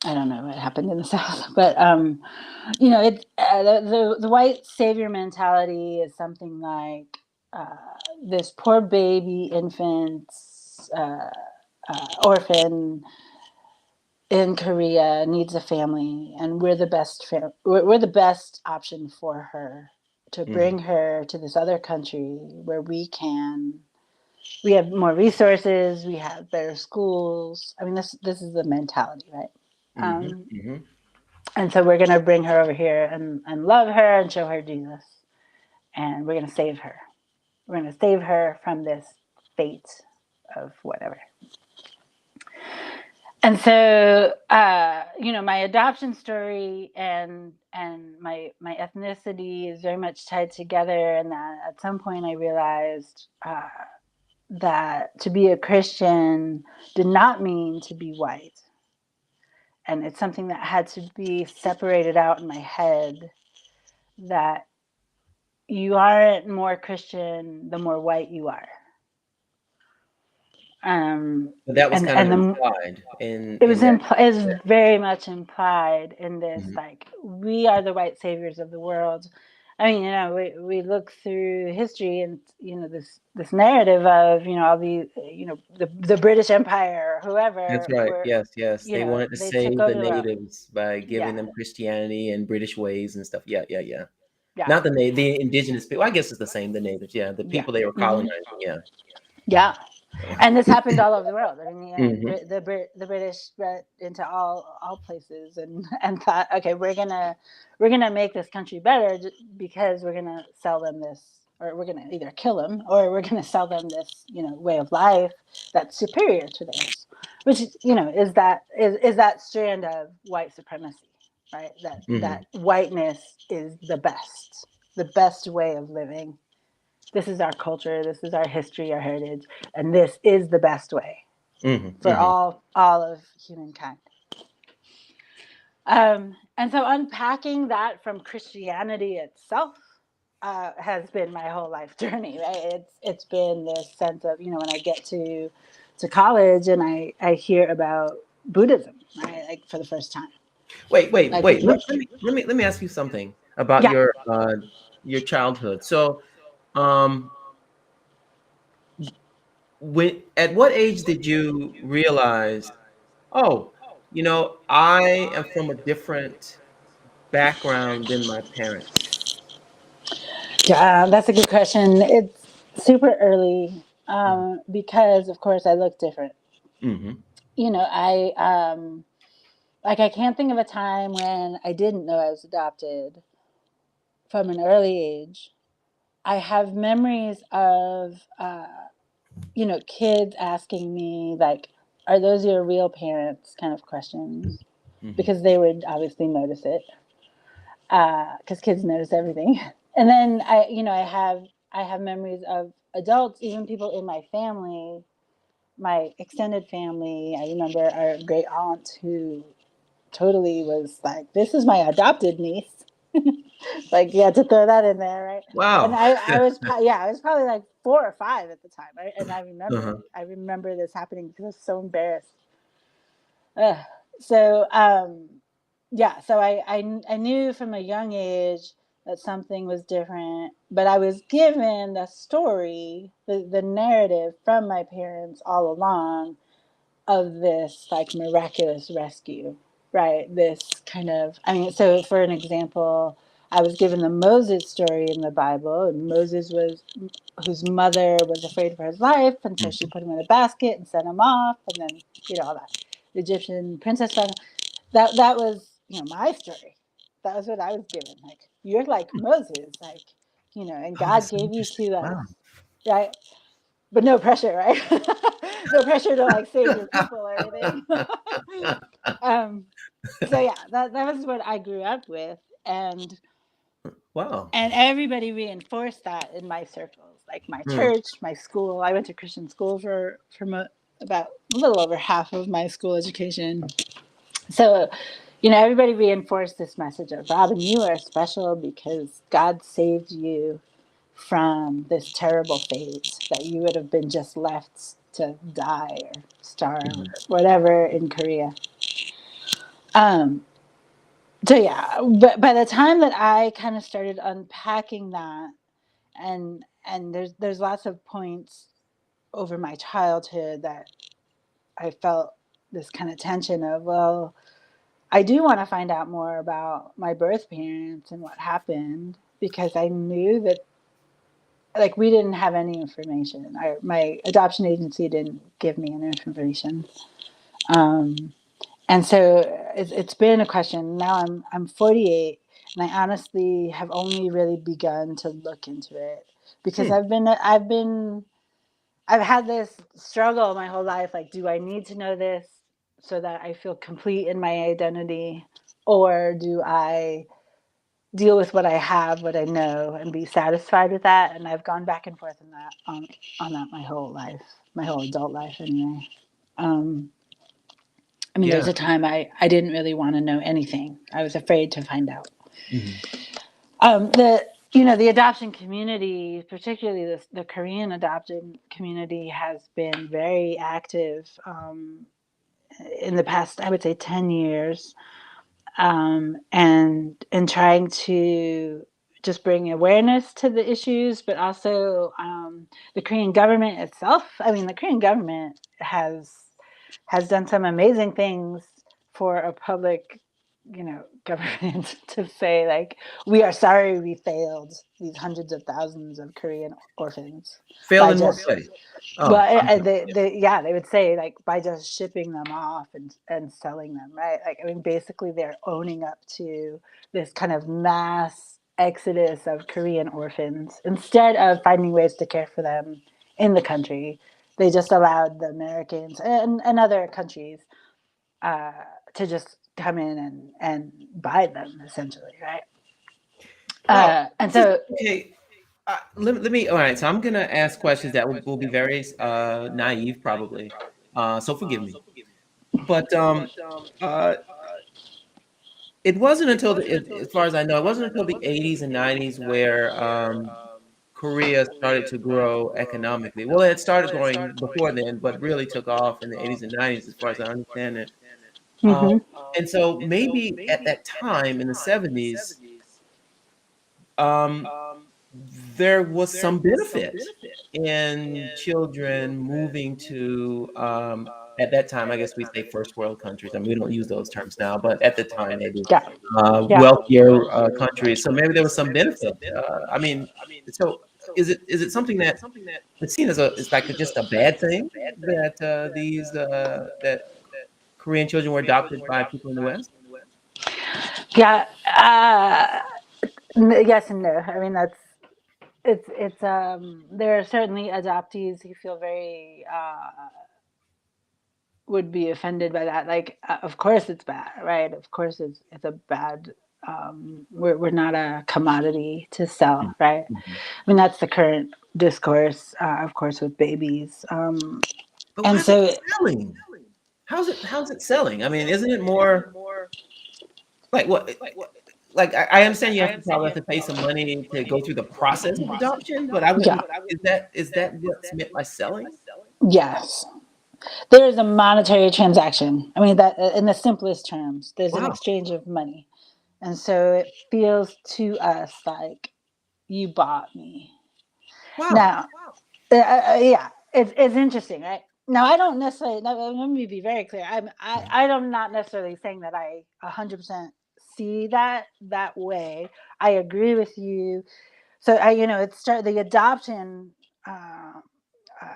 I don't know what happened in the South, but it the white savior mentality is something like uh, this poor baby infant, orphan, in Korea needs a family, and we're the best option for her to Mhm. bring her to this other country where we have more resources, we have better schools. I mean, this is the mentality, right? Mhm. Um, Mhm. and so we're gonna bring her over here and love her and show her Jesus, and we're gonna save her. We're gonna save her from this fate of whatever. And so my adoption story and my ethnicity is very much tied together, and that at some point I realized that to be a Christian did not mean to be white, and it's something that had to be separated out in my head, that you aren't more Christian the more white you are. um But that was kind of and the implied It in was that. it was very much implied in this, Mhm. like, we are the white saviors of the world. I mean, we look through history, and this narrative of all the British Empire or That's whoever right. were, Yes, yes. They wanted to they took save the over the world. natives by Yeah, giving them Christianity and British ways and stuff. Yeah, yeah, yeah. yeah, Not the indigenous people. I guess it's the same. The natives. Yeah, the yeah, people they were hmm colonizing. Yeah. yeah. And this happened all over the world. I mean, Mhm. the British went into all places and thought, okay, we're gonna make this country better because we're gonna sell them this, or we're gonna either kill them, or we're gonna sell them this, way of life that's superior to theirs, which is that strand of white supremacy, right? That Mhm. whiteness is the best way of living. This is our culture, this is our history, our heritage, and this is the best way Mhm. for Mhm. all of humankind. And so unpacking that from Christianity itself has been my whole life journey, right? It's been this sense of, when I get to college and I hear about Buddhism, right? Like, for the first time. Wait, wait, Like, wait. Let me ask you something about yeah. your childhood. So, um, when at what age did you realize, oh, I am from a different background than my parents? Yeah, that's a good question. It's super early, Mhm. because, of course, I look different. Mhm. I like, I can't think of a time when I didn't know I was adopted from an early age. I have memories of kids asking me, like, "Are those your real parents?" kind of questions, Mhm. because they would obviously notice it, because kids notice everything. And then I have memories of adults, even people in my family, my extended family. I remember our great aunt who totally was like, "This is my adopted niece." Like, you had to throw that in there, right? And Wow. I was probably like 4 or 5 at the time, right? And Uh-huh. I remember this happening because I was so embarrassed. Ugh. So yeah, so I knew from a young age that something was different, but I was given the story, the narrative from my parents all along, of this, like, miraculous rescue, right? This kind of, I mean, so for an example, I was given the Moses story in the Bible, and Moses was whose mother was afraid for his life, and so she Mhm. put him in a basket and sent him off, and then all that. The Egyptian princess found him. That was, my story. That was what I was given. Like, you're like Moses, like, and Oh, God that's so gave you interesting. to Wow. us, right? But no pressure, right? No pressure to, like, save your people or anything. um, so yeah, that was what I grew up with, and Wow. everybody reinforced that in my circles, like my Mm. church, my school. I went to Christian school for about a little over half of my school education. So, everybody reinforced this message of, Robin, you are special because God saved you from this terrible fate that you would have been just left to die or starve or Mhm. whatever in Korea. Um, so yeah, but by the time that I kind of started unpacking that, and there's lots of points over my childhood that I felt this kind of tension of, well, I do want to find out more about my birth parents and what happened, because I knew that, like, we didn't have any information. My adoption agency didn't give me any information. Um, and so it's been a question. Now I'm 48, and I honestly have only really begun to look into it, because Hmm. I've had this struggle my whole life. Like, do I need to know this so that I feel complete in my identity, or do I deal with what I have, what I know, and be satisfied with that? And I've gone back and forth on that my whole life, my whole adult life, anyway. Um, I mean, Yeah. there's a time I didn't really want to know anything. I was afraid to find out. Hmm. The the adoption community, particularly the Korean adoption community, has been very active in the past, I would say, 10 years, and trying to just bring awareness to the issues, but also the Korean government itself. I mean, the Korean government has done some amazing things for a public, government to say, like, we are sorry we failed these hundreds of thousands of Korean orphans Failed by in what just way? Oh, well, I'm sorry. they would say, like, by just shipping them off and selling them, right? Like, I mean, basically, they're owning up to this kind of mass exodus of Korean orphans instead of finding ways to care for them in the country. They just allowed the Americans and other countries uh, to just come in and buy them, essentially, right? Well, And this is so, okay. Let me. All right. So I'm gonna ask questions that will be very naive, probably. So forgive me. But uh, it wasn't until as far as I know, it wasn't until the 80s and 90s where Korea started to grow economically. Well, it started growing before then, but really took off in the 80s and 90s, as far as I understand it. Um, mhm, and so maybe at that time in the 70s, um, there was some benefit in children moving to, at that time, I guess we say first world countries. I mean, we don't use those terms now, but at the time, maybe yeah, yeah. wealthier countries. So maybe there was some benefit. I mean, so is it something that it's seen as it's like just a bad thing that that Korean children were adopted by people in the West? Yeah, yes and no. I mean, it's there are certainly adoptees who feel very would be offended by that. Like, of course it's bad, right? Of course it's a bad. We're not a commodity to sell, right? Mhm. I mean, that's the current discourse, of course, with babies. But why And is it so, selling? How's it selling? I mean, isn't it more like what? Like I understand you have to probably have to pay some money to go through the process of adoption, but I yeah, wouldn't. Is that what's meant by selling? yes, there is a monetary transaction. I mean, that in the simplest terms, there's an Wow, exchange of money, and so it feels to us like you bought me. wow. Now, yeah, it's interesting, right? Now, I don't necessarily. Now, let me be very clear. I'm not necessarily saying that I 100% see that way. I agree with you. So the adoption. Uh, uh,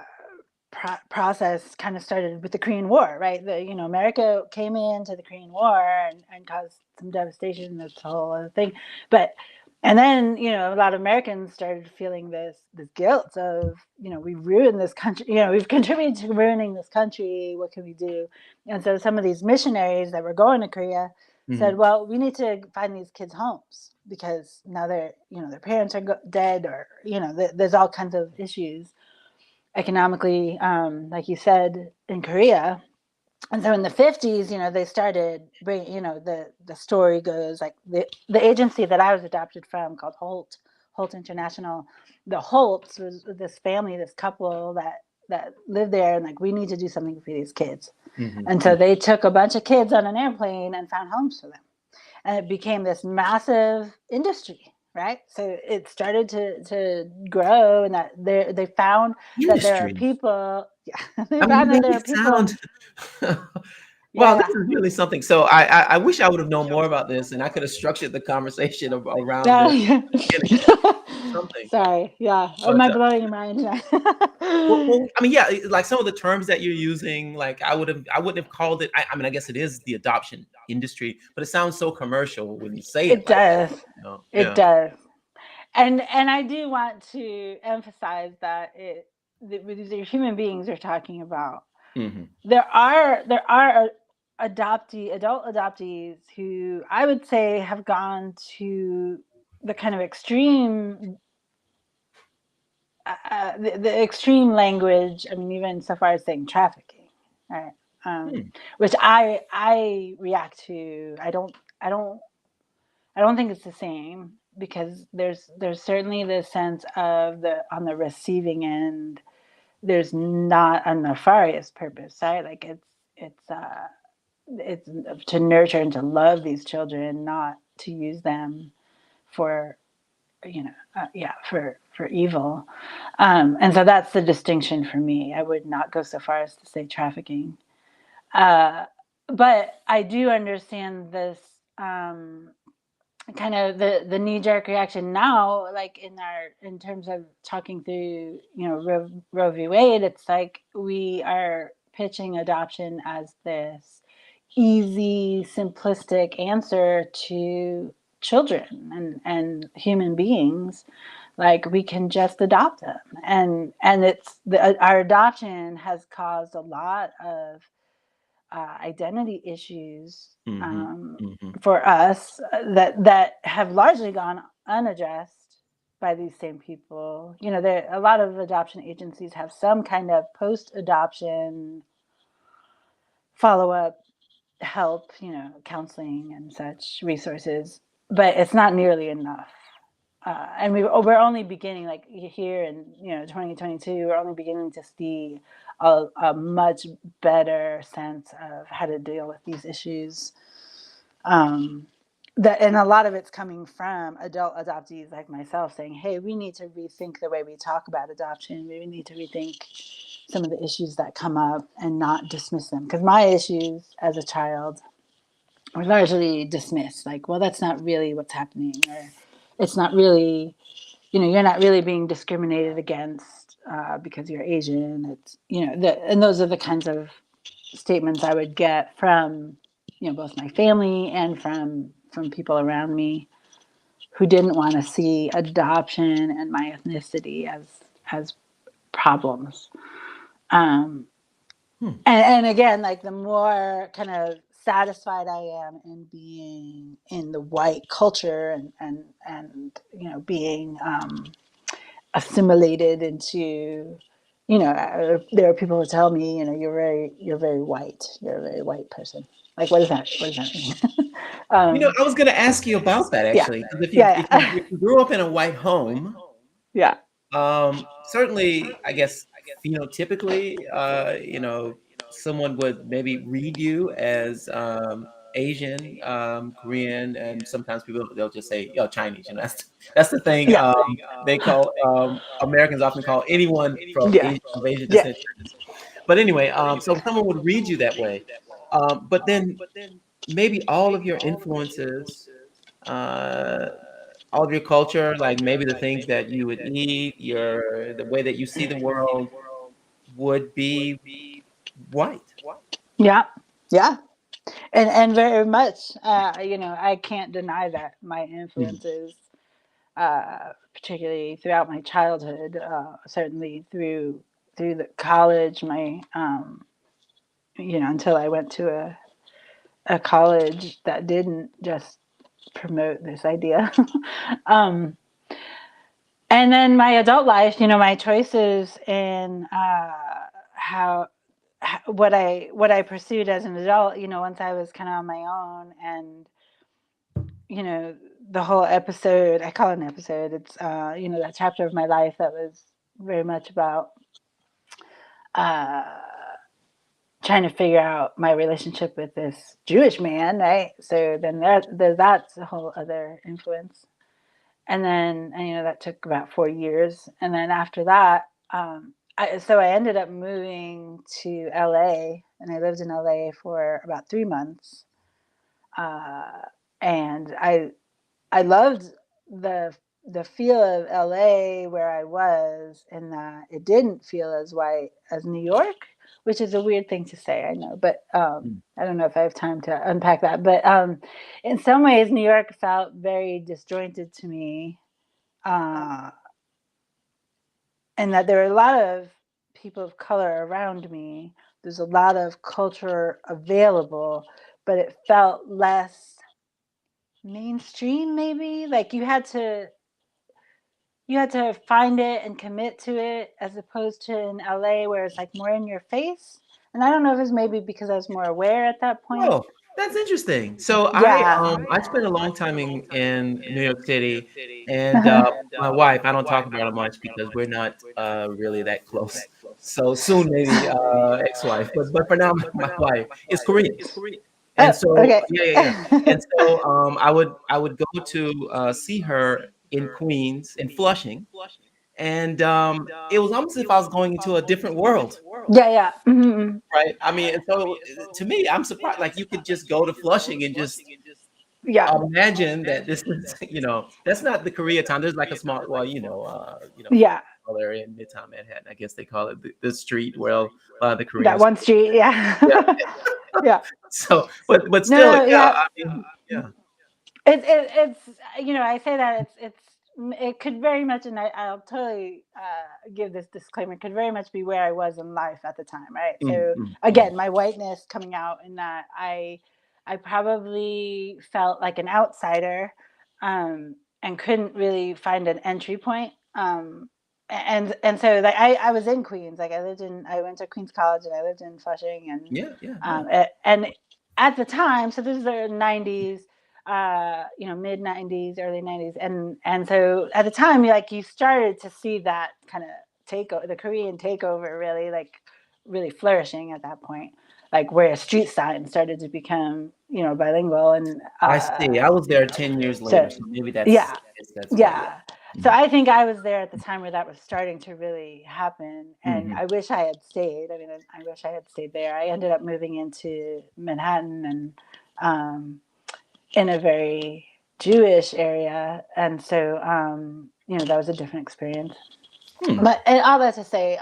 Process kind of started with the Korean War, right? America came into the Korean War and caused some devastation. That's the whole other thing. But and then a lot of Americans started feeling this guilt of we ruined this country. We've contributed to ruining this country. What can we do? And so some of these missionaries that were going to Korea Hmm. said, well, we need to find these kids homes, because now their parents are dead, or there's all kinds of issues economically, like you said, in Korea. And so in the 50s, they started bringing, the story goes, like, the agency that I was adopted from, called Holt International. The Holts was this family, this couple that lived there, and, like, we need to do something for these kids. Hmm. And so they took a bunch of kids on an airplane and found homes for them, and it became this massive industry, right? So it started to grow, and that they found that there are Industry. people. Yeah, they I mean, you found that make there are it sound. people. Well, Yeah, this is really something. So I wish I would have known more about this, and I could have structured the conversation around this yeah. at the beginning. Something, Sorry. Yeah. Am but I blowing your mind tonight? well, I mean, yeah, like some of the terms that you're using, like I wouldn't have called it. I mean, I guess it is the adoption industry, but it sounds so commercial when you say it It like that. does. It Yeah. does. And I do want to emphasize that these are human beings we're talking about. Hmm. There are adult adoptees who I would say have gone to the kind of extreme the extreme language. I mean, even so far as saying trafficking, right? Hmm. Which I react to. I don't think it's the same because there's certainly this sense of the on the receiving end. There's not a nefarious purpose, right? Like it's to nurture and to love these children, not to use them for for evil. And so that's the distinction for me. I would not go so far as to say trafficking, uh, but I do understand this. Kind of the knee jerk reaction now, like in terms of talking through, Roe v. Wade, it's like we are pitching adoption as this easy, simplistic answer to children and human beings. Like we can just adopt them, and our adoption has caused a lot of identity issues Hmm. Hmm. for us that have largely gone unaddressed by these same people. There a lot of adoption agencies have some kind of post-adoption follow-up help, counseling and such resources, but it's not nearly enough. And we're only beginning, like here in 2022, we're only beginning to see a much better sense of how to deal with these issues. Um, and a lot of it's coming from adult adoptees like myself saying, "Hey, we need to rethink the way we talk about adoption. We need to rethink some of the issues that come up and not dismiss them." Because my issues as a child were largely dismissed, like, "Well, that's not really what's happening," or "It's not really, you're not really being discriminated against because you're Asian." And those are the kinds of statements I would get from, both my family and from people around me who didn't want to see adoption and my ethnicity as problems. Um, Hmm. and again, like the more kind of satisfied I am in being in the white culture and being assimilated into, there are people who tell me, you're very white, you're a very white person. Like, what does that mean? I was going to ask you about that Yeah, actually, because yeah, yeah. if you grew up in a white home, Yeah, certainly, I guess phenotypically, someone would maybe read you as Asian, Korean, and sometimes people they'll just say, "Yo, Chinese." That's the thing. yeah, They call Americans often call anyone yeah, of Asian yeah, descent Chinese. But anyway, so someone would read you that way, but then maybe all of your influences. Uh, all of your culture, like maybe the things that you would eat, the way that you see the world would be white. yeah, yeah. And very much, I can't deny that my Mhm. influences, particularly throughout my childhood, certainly through the college, my until I went to a college that didn't just promote this idea. um, and then my adult life, my choices in how what I pursued as an adult, once I was kind of on my own, and you know the whole episode, I call it an episode, it's that chapter of my life that was very much about uh trying to figure out my relationship with this Jewish man, right? So then that's a whole other influence. And then that took about 4 years, and then after that, so I ended up moving to LA, and I lived in LA for about 3 months. Uh, and I loved the the feel of LA where I was, in that it didn't feel as white as New York, which is a weird thing to say, I know, but Mm. I don't know if I have time to unpack that. But in some ways, New York felt very disjointed to me, uh, and that there were a lot of people of color around me. There's a lot of culture available, but it felt less mainstream, maybe. Like you had to find it and commit to it, as opposed to in LA where it's like more in your face. And I don't know if it's maybe because I was more aware at that point. Oh, that's interesting. So Yeah. I spent a long time in New York City, and Uh-huh. my wife, I don't talk about it much because we're not really that close. So soon, maybe ex-wife, but for now, my wife is Korean, Oh, and so okay. yeah, yeah, yeah. And so I would go to see her in Queens, in Flushing, and it was almost as if I was going into a different world. Yeah, yeah. Mm-hmm. Right. I mean, and so to me, I'm surprised. Like you could just go to Flushing and just Yeah. imagine that this is, that's not the Koreatown. There's like a small, well, Yeah. area in Midtown Manhattan. I guess they call it the street where a lot of the That Koreans. one street. Yeah. Yeah. Yeah. So, but No, still, no, yeah. yeah. I mean, yeah. It's I say that it could very much, and I'll totally give this disclaimer, could very much be where I was in life at the time, right? Mm, So mm, mm. again, my whiteness coming out in that I probably felt like an outsider, and couldn't really find an entry point. And so like I was in Queens, like I went to Queens College, and I lived in Flushing, and Yeah, yeah, yeah. and at the time, so this is the 90s, mid 90s, early 90s, and so at the time, like you started to see that kind of takeover, the Korean takeover, really like really flourishing at that point, like where street signs started to become bilingual, and I see. I was there 10 years later, so so maybe that's, yeah, I guess that's why. Yeah. yeah. So Mhm. I think I was there at the time where that was starting to really happen, and Mhm. I wish I had stayed. I mean, I wish I had stayed there. I ended up moving into Manhattan, and um, in a very Jewish area, and so that was a different experience. Hmm. But and all that to say,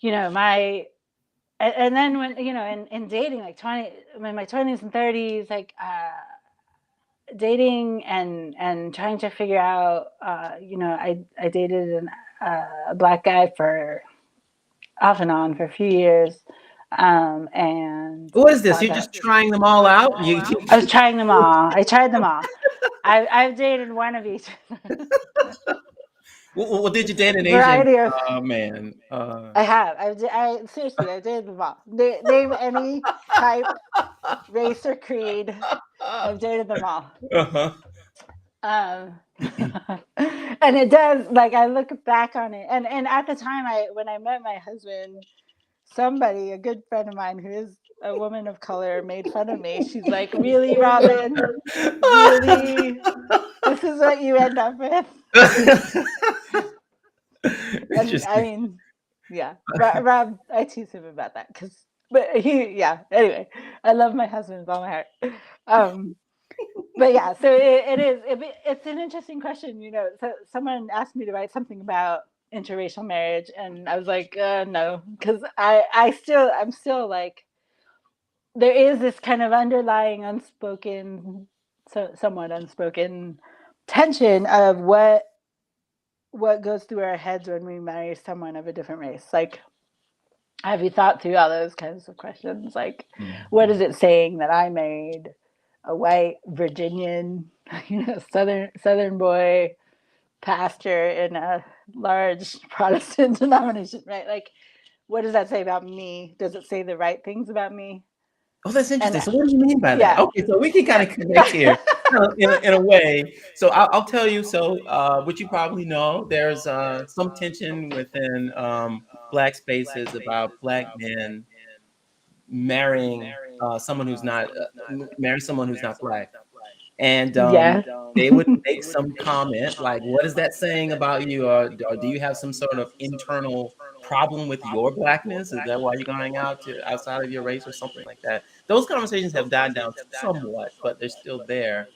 my and then when in dating, like 20, in my 20s and 30s, like dating and trying to figure out, I dated a black guy for off and on for a few years, and What is this? thought You're that just trying them all out? I was trying them all. I tried them all. I've dated one of each. What did you date an Asian Variety of. man? I have. I seriously, I dated them all. Name any type, race, or creed. I've dated them all. Uh-huh. Um, and it does, like, I look back on it, and at the time, when I met my husband, somebody, a good friend of mine who is a woman of color, made fun of me. She's like, "Really, Robin? Really? This is what you end up with?" And I Interesting. mean, yeah, Rob, I tease him about that but yeah. Anyway, I love my husband with all my heart. Um, but yeah, so it's an interesting question. So someone asked me to write something about interracial marriage, and I was like, no, because I'm still like, there is this kind of underlying unspoken, somewhat unspoken tension of what goes through our heads when we marry someone of a different race. Like, have you thought through all those kinds of questions? Like, what is Mhm. it saying that I married a white Virginian, Southern boy pastor in a large Protestant denomination, right? Like, what does that say about me? Does it say the right things about me? Oh, that's And interesting. So what do you mean by that? yeah. Okay, so we can kind of connect here in a way. So I'll tell you. So what you probably know, there's some tension within Black spaces about Black men marrying someone who's not marry someone who's not Black. and Yeah. they would make some comment like, "What is that saying about you?" Or "Do you have some sort of internal problem with your blackness? Is that why you're going out to outside of your race or something like that?" Those conversations have died down somewhat, but they're still there.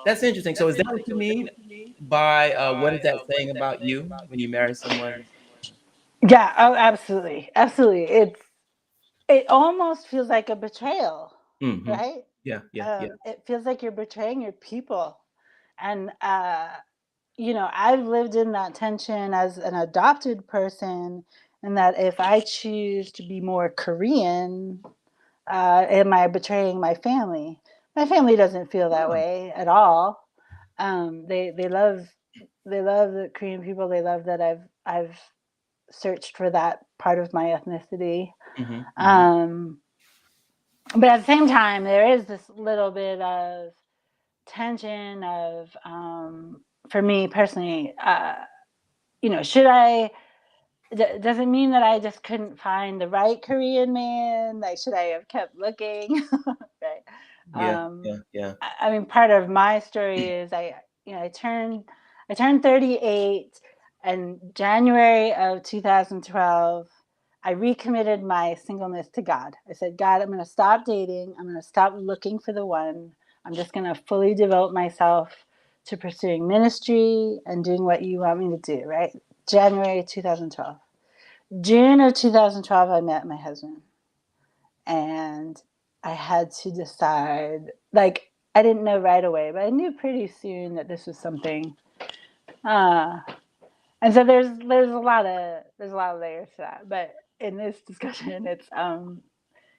That's interesting. So is that what you mean by what is that saying about you when you marry someone? Yeah. Oh, absolutely. Absolutely. It almost feels like a betrayal, Hmm. right? Yeah, yeah, yeah. It feels like you're betraying your people. And, I've lived in that tension as an adopted person, and that if I choose to be more Korean, am I betraying my family? My family doesn't feel that Oh. way at all. They love the Korean people. They love that I've searched for that part of my ethnicity. Hmm. Hmm. Um, but at the same time, there is this little bit of tension of, for me personally, should I? Does it mean that I just couldn't find the right Korean man? Like, should I have kept looking? Right. Yeah, Um, yeah, yeah. I mean, part of my story is I turned 38 in January of 2012. I recommitted my singleness to God. I said, God, I'm going to stop dating. I'm going to stop looking for the one. I'm just going to fully devote myself to pursuing ministry and doing what you want me to do, right? January 2012. June of 2012, I met my husband, and I had to decide. Like, I didn't know right away, but I knew pretty soon that this was something. Uh, and so there's a lot of layers to that. But in this discussion, it's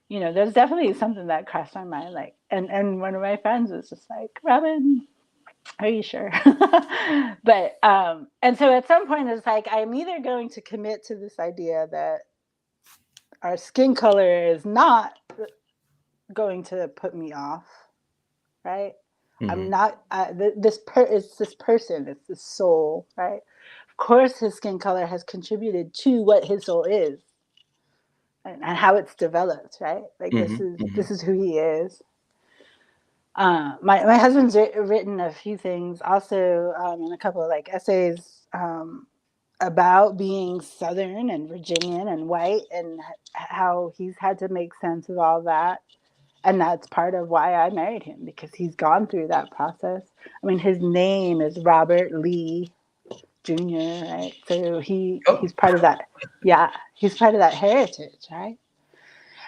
there's definitely something that crossed my mind. Like, and one of my friends was just like, Robin, are you sure? But and so at some point it's like I'm either going to commit to this idea that our skin color is not going to put me off, right? I'm Hmm. not it's this person, it's this soul, right? Of course his skin color has contributed to what his soul is, and how it's developed, right? Like, this Hmm. is Hmm. this is who he is. My husband's written a few things also, and a couple of like essays, about being Southern and Virginian and white, and how he's had to make sense of all that. And that's part of why I married him, because he's gone through that process. I mean, his name is Robert Lee Jr., right? So Oh. he's part of that. Yeah, he's part of that heritage, right?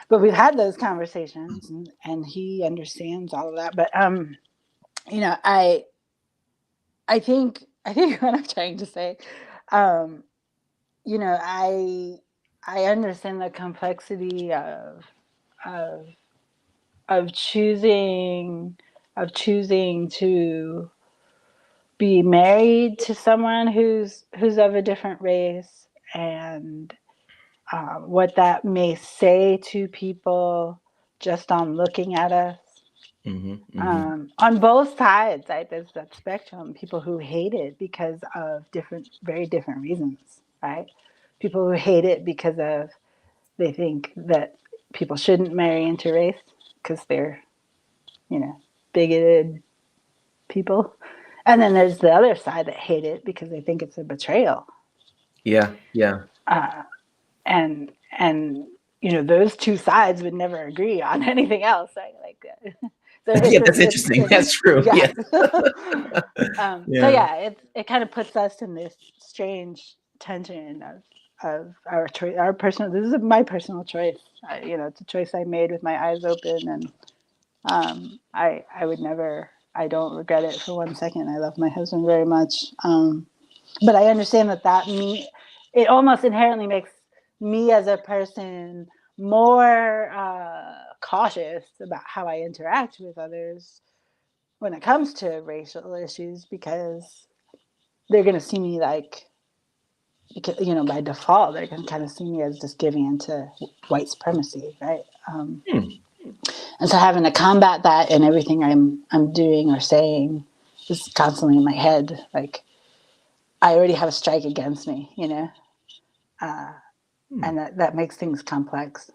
But we've had those conversations, and he understands all of that. But you know, I think what I'm trying to say, um, you know, I understand the complexity of of choosing choosing to be married to someone who's of a different race, and what that may say to people just on looking at us. Hmm. Hmm. On both sides, right? There's that spectrum. People who hate it because of very different reasons, right? People who hate it because of they think that people shouldn't marry into race because they're, you know, bigoted people. And then there's the other side that hate it because they think it's a betrayal. Yeah, yeah. Uh, and those two sides would never agree on anything else, right? Like, so Yeah, that's interesting. it's That's true. yeah. Yeah. So Yeah. yeah, it kind of puts us in this strange tension of our choice, our personal. This is my personal choice. It's a choice I made with my eyes open, and I would never. I don't regret it for 1 second. I love my husband very much, but I understand that it almost inherently makes me as a person more cautious about how I interact with others when it comes to racial issues, because they're going to see me like, by default, they're going to kind of see me as just giving into white supremacy, right? Hmm. And so having to combat that in everything I'm doing or saying is constantly in my head. Like, I already have a strike against me, uh, Hmm. and that makes things complex.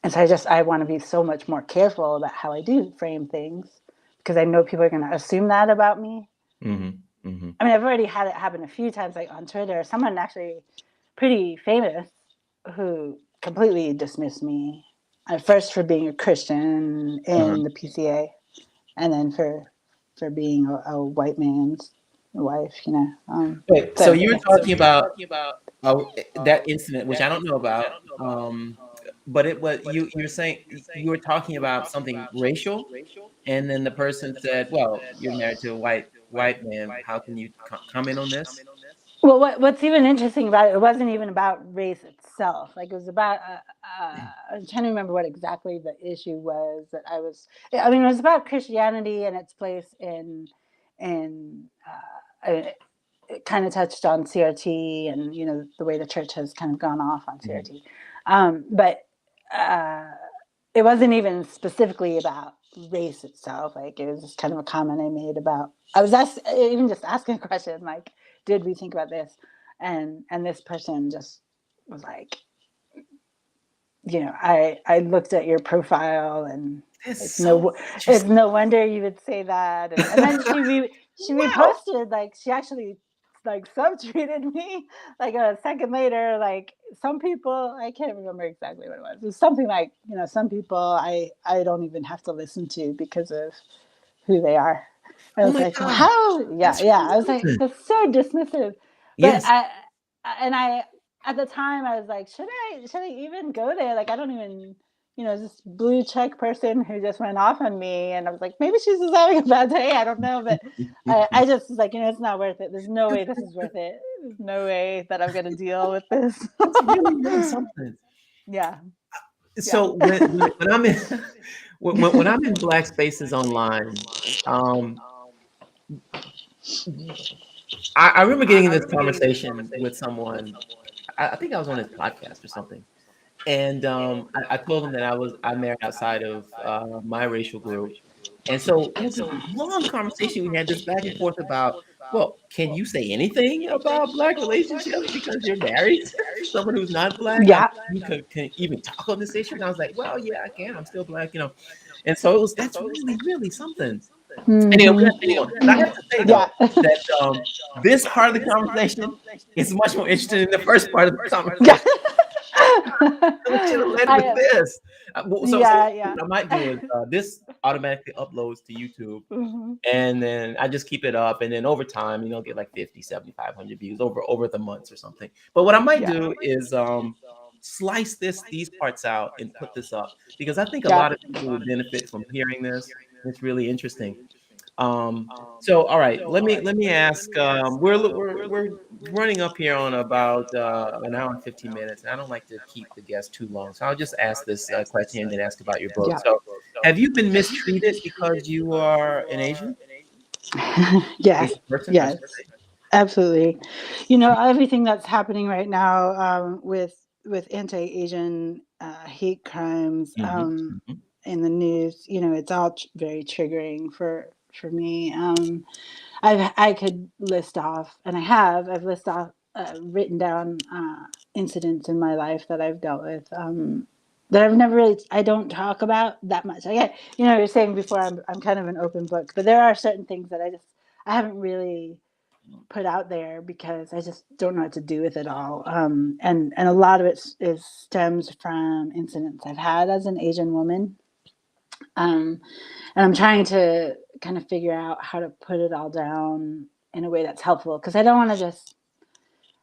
And so I want to be so much more careful about how I do frame things, because I know people are going to assume that about me. Mhm. Mhm. I mean, I've already had it happen a few times, like on Twitter. Someone actually pretty famous who completely dismissed me at first for being a Christian Uh-huh. in the PCA, and then for being a white man's wife. Wait, so So you were yeah. talking about that incident, which I don't know about, but it was you're saying you were talking about something racial, and then the person said, "Well, you're married to a white man. How can you comment on this?" Well, what's even interesting about it, it wasn't even about race itself. Like it was about, I'm trying to remember what exactly the issue was that I was. I mean, it was about Christianity and its place in. It kind of touched on CRT and the way the church has kind of gone off on Mhm. CRT, but uh, it wasn't even specifically about race itself. Like it was just kind of a comment I made about. I was even just asking a question like, "Did we think about this?" And this person just was like, I looked at your profile and It's it's so no it's interesting. no wonder you would say that. And then she Wow. reposted, like she actually like subtweeted me like a second later. Like some people, I can't remember exactly what it was. It was something like, some people I don't even have to listen to because of who they are. I Oh was my like, God. how? Yeah, That's yeah. really I was like, something. that's so dismissive. But Yes. I at the time I was like, should I even go there? Like I don't even, this blue check person who just went off on me, and I was like, maybe she's just having a bad day. I don't know, but I just was like, it's not worth it. There's no way this is worth it. There's no way that I'm gonna deal with this. It's really, really something. Yeah, yeah, So when I'm in when I'm in black spaces online, um, I remember getting in this conversation with someone. I think I was on his podcast or something, and I told him that I married outside of my racial group, and so it was this long conversation we had, this back and forth about, well, can you say anything about black relationships because you're married to someone who's not black? yeah. You can even talk on this issue, and I was like, well, yeah, I can. I'm still black. And so that's really, really something. Anyway, we Hmm. have to move on. But I have to say though Yeah. that this part of the conversation is much more interesting than the first part of the Yeah. conversation. So we should have led with I this. So Yeah, yeah. what I might do is this automatically uploads to YouTube, Hmm. and then I just keep it up, and then over time, get like 50, 7,500 views over the months or something. But what I might Yeah. do is slice these parts out and put this up, because I think a Yeah. lot of people would benefit from hearing this. It's really interesting. Um, so all right, let me ask. We're running up here on about an hour and 15 minutes, and I don't like to keep the guests too long, so I'll just ask this question and then ask about your book. Yeah. So, have you been mistreated because you are an Yes. Asian person? I Yes. should say. Absolutely. Everything that's happening right now, with anti-Asian hate crimes, Hmm. Hmm. in the news, it's all very triggering for me. I could list off, and I've listed off, written down incidents in my life that I've dealt with, that I've never really, I don't talk about that much. Like, you're saying before, I'm kind of an open book, but there are certain things that I haven't really put out there because I just don't know what to do with it all. And a lot of it stems from incidents I've had as an Asian woman. Um, and I'm trying to kind of figure out how to put it all down in a way that's helpful, because I don't want to just.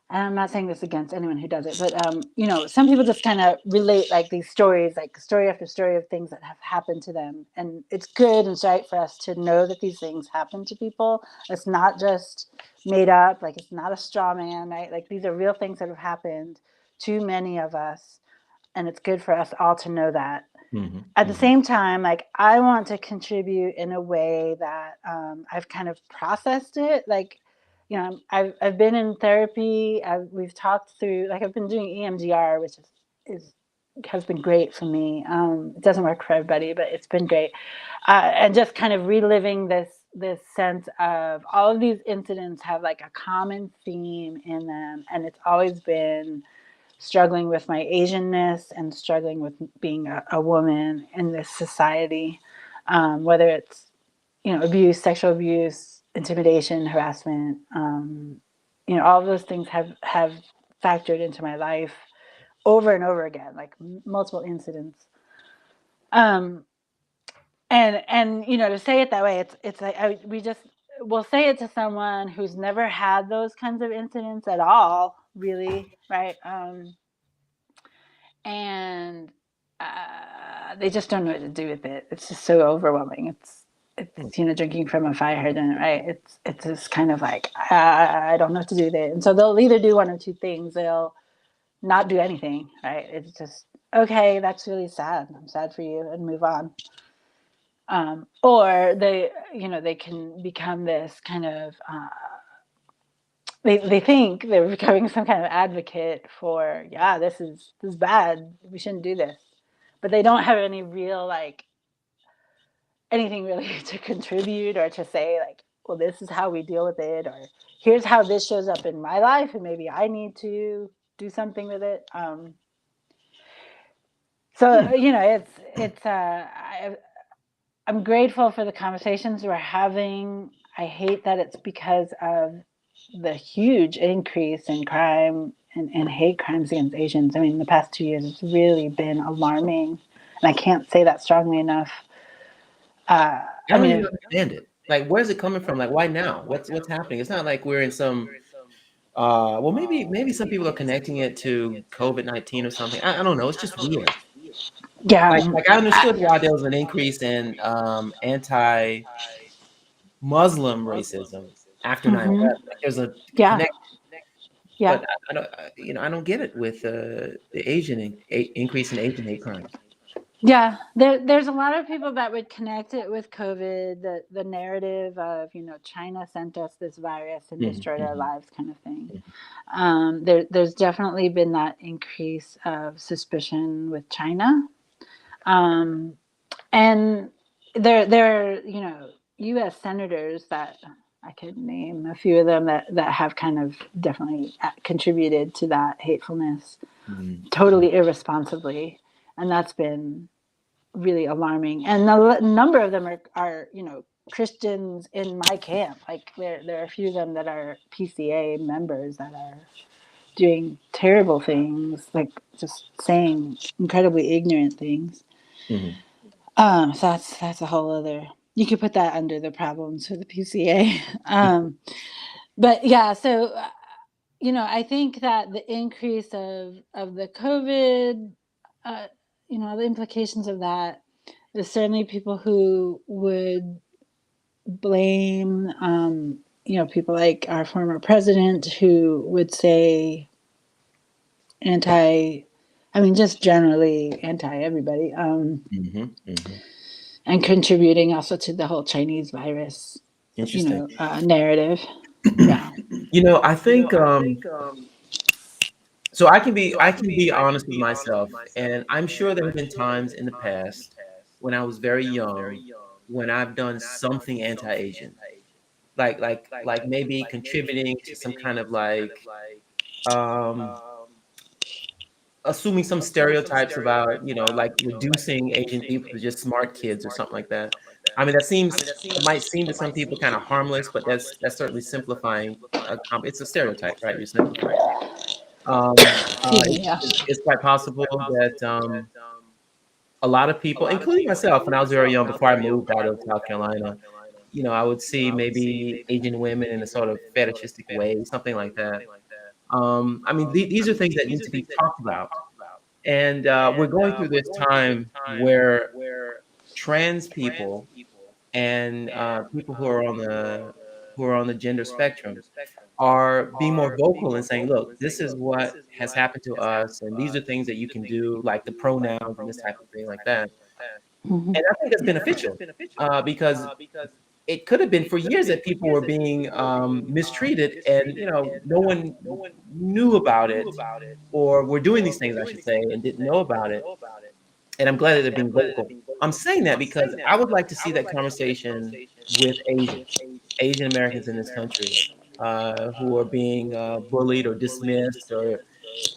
And I'm not saying this against anyone who does it, but some people just kind of relate like these stories, like story after story of things that have happened to them, and it's good and right for us to know that these things happen to people. It's not just made up, like it's not a straw man, right? Like these are real things that have happened to many of us, and it's good for us all to know that. Hmm. At the Hmm. same time, like I want to contribute in a way that, I've kind of processed it. Like, I've been in therapy. We've talked through, like I've been doing EMDR, which is has been great for me. It doesn't work for everybody, but it's been great. And just kind of reliving this sense of all of these incidents have like a common theme in them, and it's always been struggling with my Asianness and struggling with being a woman in this society, whether it's abuse, sexual abuse, intimidation, harassment. All of those things have factored into my life over and over again, like multiple incidents. Um, and to say it that way, it's like we just will say it to someone who's never had those kinds of incidents at all, really, right? And they just don't know what to do with it. It's just so overwhelming. It's drinking from a fire hydrant, right? It's just kind of like I don't know what to do with it, and so they'll either do one or two things. They'll not do anything, right? It's just okay. That's really sad. I'm sad for you, and move on. Or they can become this kind of they think they're becoming some kind of advocate for, yeah, this is bad, we shouldn't do this, but they don't have any real like anything really to contribute or to say like, well, this is how we deal with it, or here's how this shows up in my life and maybe I need to do something with it. So I'm grateful for the conversations we're having. I hate that it's because of the huge increase in crime and hate crimes against Asians. I mean, the past 2 years, it's really been alarming. And I can't say that strongly enough. I I don't mean, even understand it. Like, where's it coming from? Like, why now? What's happening? It's not like we're in some well, maybe some people are connecting it to COVID-19 or something. I don't know. It's just weird. yeah, Like I understood why there was an increase in anti-Muslim racism after 9/11. mm-hmm, Like there's a yeah, connect, yeah. but I don't I don't get it with the increase in Asian hate crimes. Yeah, there's a lot of people that would connect it with COVID, the narrative of China sent us this virus and Mhm, destroyed our mhm, lives, kind of thing. mhm, There's definitely been that increase of suspicion with China, um, and there are U.S. senators that I could name a few of them that have kind of definitely contributed to that hatefulness, mhm, mhm, totally irresponsibly, and that's been really alarming. And a number of them are Christians in my camp. Like there are a few of them that are PCA members that are doing terrible things, like just saying incredibly ignorant things. mhm. So that's a whole other. You could put that under the problems for the PCA. But yeah, so I think that the increase of the COVID, uh, the implications of that. There's certainly people who would blame, people like our former president who would say anti, I mean, just generally anti everybody, Mhm, mhm. and contributing also to the whole Chinese virus, Interesting. narrative. Yeah. I think so I can be honest with myself, and I'm sure there have been times in the past when I was very young when I've done something anti-Asian. Like maybe contributing to some kind of like um assuming some stereotypes about, like reducing Asian people to just smart kids or something like that. I mean, that might seem to some people kind of harmless, but that's certainly simplifying. It's a stereotype, right? You're simplifying. Excuse me. Yeah. It's quite possible that a lot of people, including myself, when I was very young, before I moved out of South Carolina, I would see maybe Asian women in a sort of fetishistic way, something like that. I mean, these are things that need to be talked about. And we're going through this time where trans people and people who are on the gender spectrum are being more vocal and saying, "Look, this is what has happened to us, and these are things that you can do, like the pronouns and this type of thing, like that." Hmm. And I think that's beneficial because it could have been for years that people were being mistreated, and no one knew about it, or were doing these things, I should say, and didn't know about it. And I'm glad that they're being vocal. I'm saying that because I would like to see that conversation with Asian Americans in this country who are being bullied or dismissed, or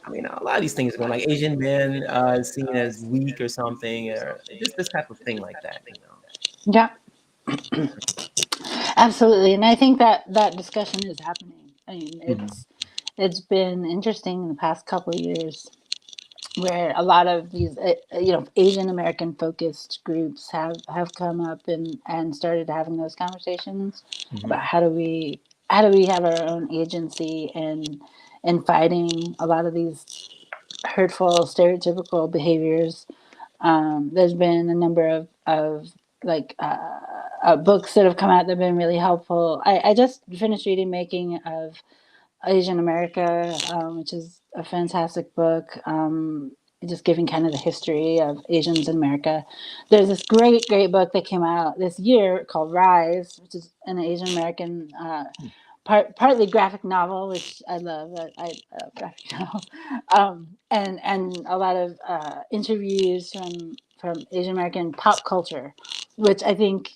I mean, a lot of these things are going like Asian men seen as weak or something, or this type of thing like that. Yeah. Absolutely, and I think that that discussion is happening. I mean, Mhm. it's been interesting in the past couple of years where a lot of these Asian American focused groups have come up and started having those conversations about Mhm. how do we have our own agency in fighting a lot of these hurtful stereotypical behaviors. There's been a number of like books that have come out that have been really helpful. I just finished reading Making of Asian America, which is a fantastic book. Just giving kind of the history of Asians in America. There's this great book that came out this year called Rise, which is an Asian American partly graphic novel, which I love. I love graphic novels, and a lot of interviews from Asian American pop culture, which I think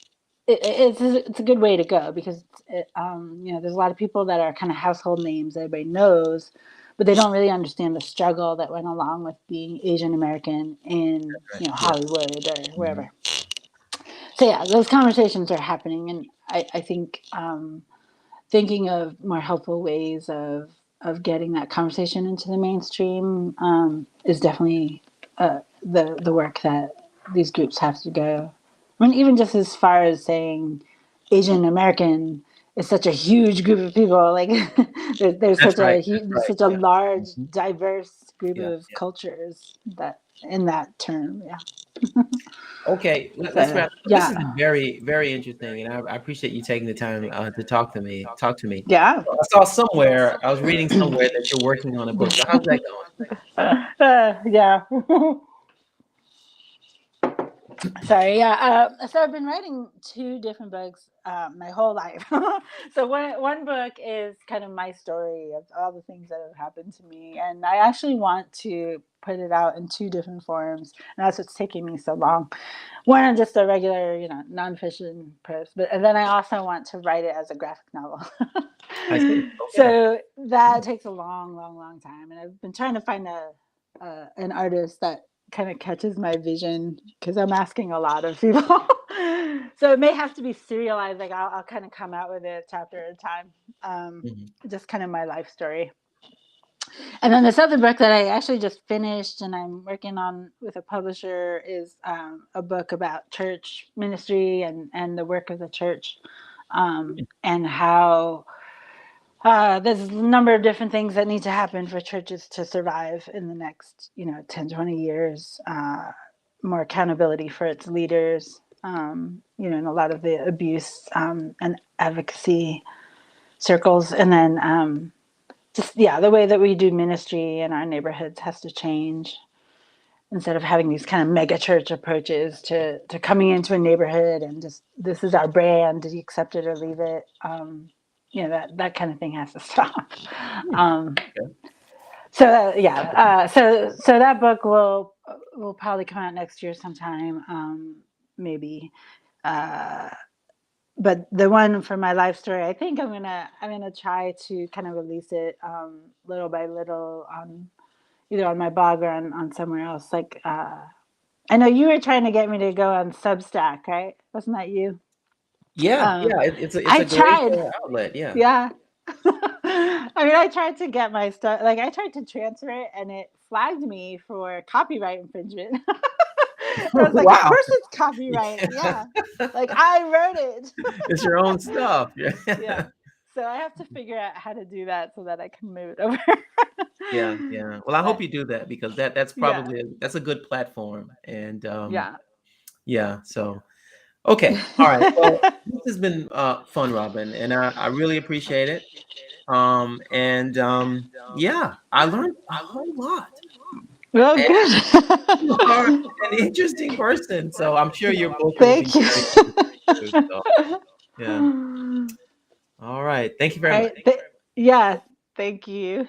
it's a good way to go because there's a lot of people that are kind of household names that everybody knows, but they don't really understand the struggle that went along with being Asian American in Right. Yeah. Hollywood or Mhm. wherever. So yeah, those conversations are happening, and I think thinking of more helpful ways of getting that conversation into the mainstream is definitely the work that these groups have to go. I mean, even just as far as saying Asian American is such a huge group of people. Like That's right. That's there's right. such a Yeah. large, Mhm. diverse group Yeah. of cultures that in that term. Yeah. Okay, let's So wrap. This has been yeah, very, very interesting, and I appreciate you taking the time to talk to me. Talk to me. yeah. I saw somewhere, I was reading somewhere that you're working on a book. So how's that going? Yeah. Sorry, yeah. So I've been writing two different books my whole life. So one book is kind of my story of all the things that have happened to me, and I actually want to put it out in two different forms, and that's what's taking me so long. One on just a regular, nonfiction prose, but and then I also want to write it as a graphic novel. I see. Okay. So that takes a long, long, long time, and I've been trying to find an artist that kind of catches my vision because I'm asking a lot of people. So it may have to be serialized. Like I'll kind of come out with it chapter at a time. Mhm. Just kind of my life story. And then this other book that I actually just finished and I'm working on with a publisher is a book about church ministry and the work of the church and how there's a number of different things that need to happen for churches to survive in the next 10, 20 years. More accountability for its leaders, and a lot of the abuse and advocacy circles. And then just, yeah, the way that we do ministry in our neighborhoods has to change. Instead of having these kind of mega church approaches to coming into a neighborhood and just this is our brand, do you accept it or leave it? That kind of thing has to stop. Hmm. Um, Okay. so yeah, so that book will probably come out next year sometime, maybe. Uh, but the one for my life story, I think I'm gonna try to kind of release it little by little on either on my blog or on somewhere else. Like I know you were trying to get me to go on Substack, right? Wasn't that you? Yeah, Um, yeah. It's I a great tried. outlet. Yeah. Yeah. I mean, I tried to get my stuff, like, I tried to transfer it and it flagged me for copyright infringement. I was like, of Wow. course it's copyright. Yeah. Like, I wrote it. It's your own stuff. Yeah. Yeah. So I have to figure out how to do that so that I can move it over. Yeah, yeah. Well, I hope But you do that because that's yeah. probably that's a good platform. And Yeah. yeah, so okay. All right. Well, this has been fun, Robin, and I really appreciate it. And yeah, I learned a whole lot. Well, And good. you are an interesting person, so I'm sure your book will be Thank you. very interesting too. So yeah. All right. Thank you very All much. right. Yeah. Thank you.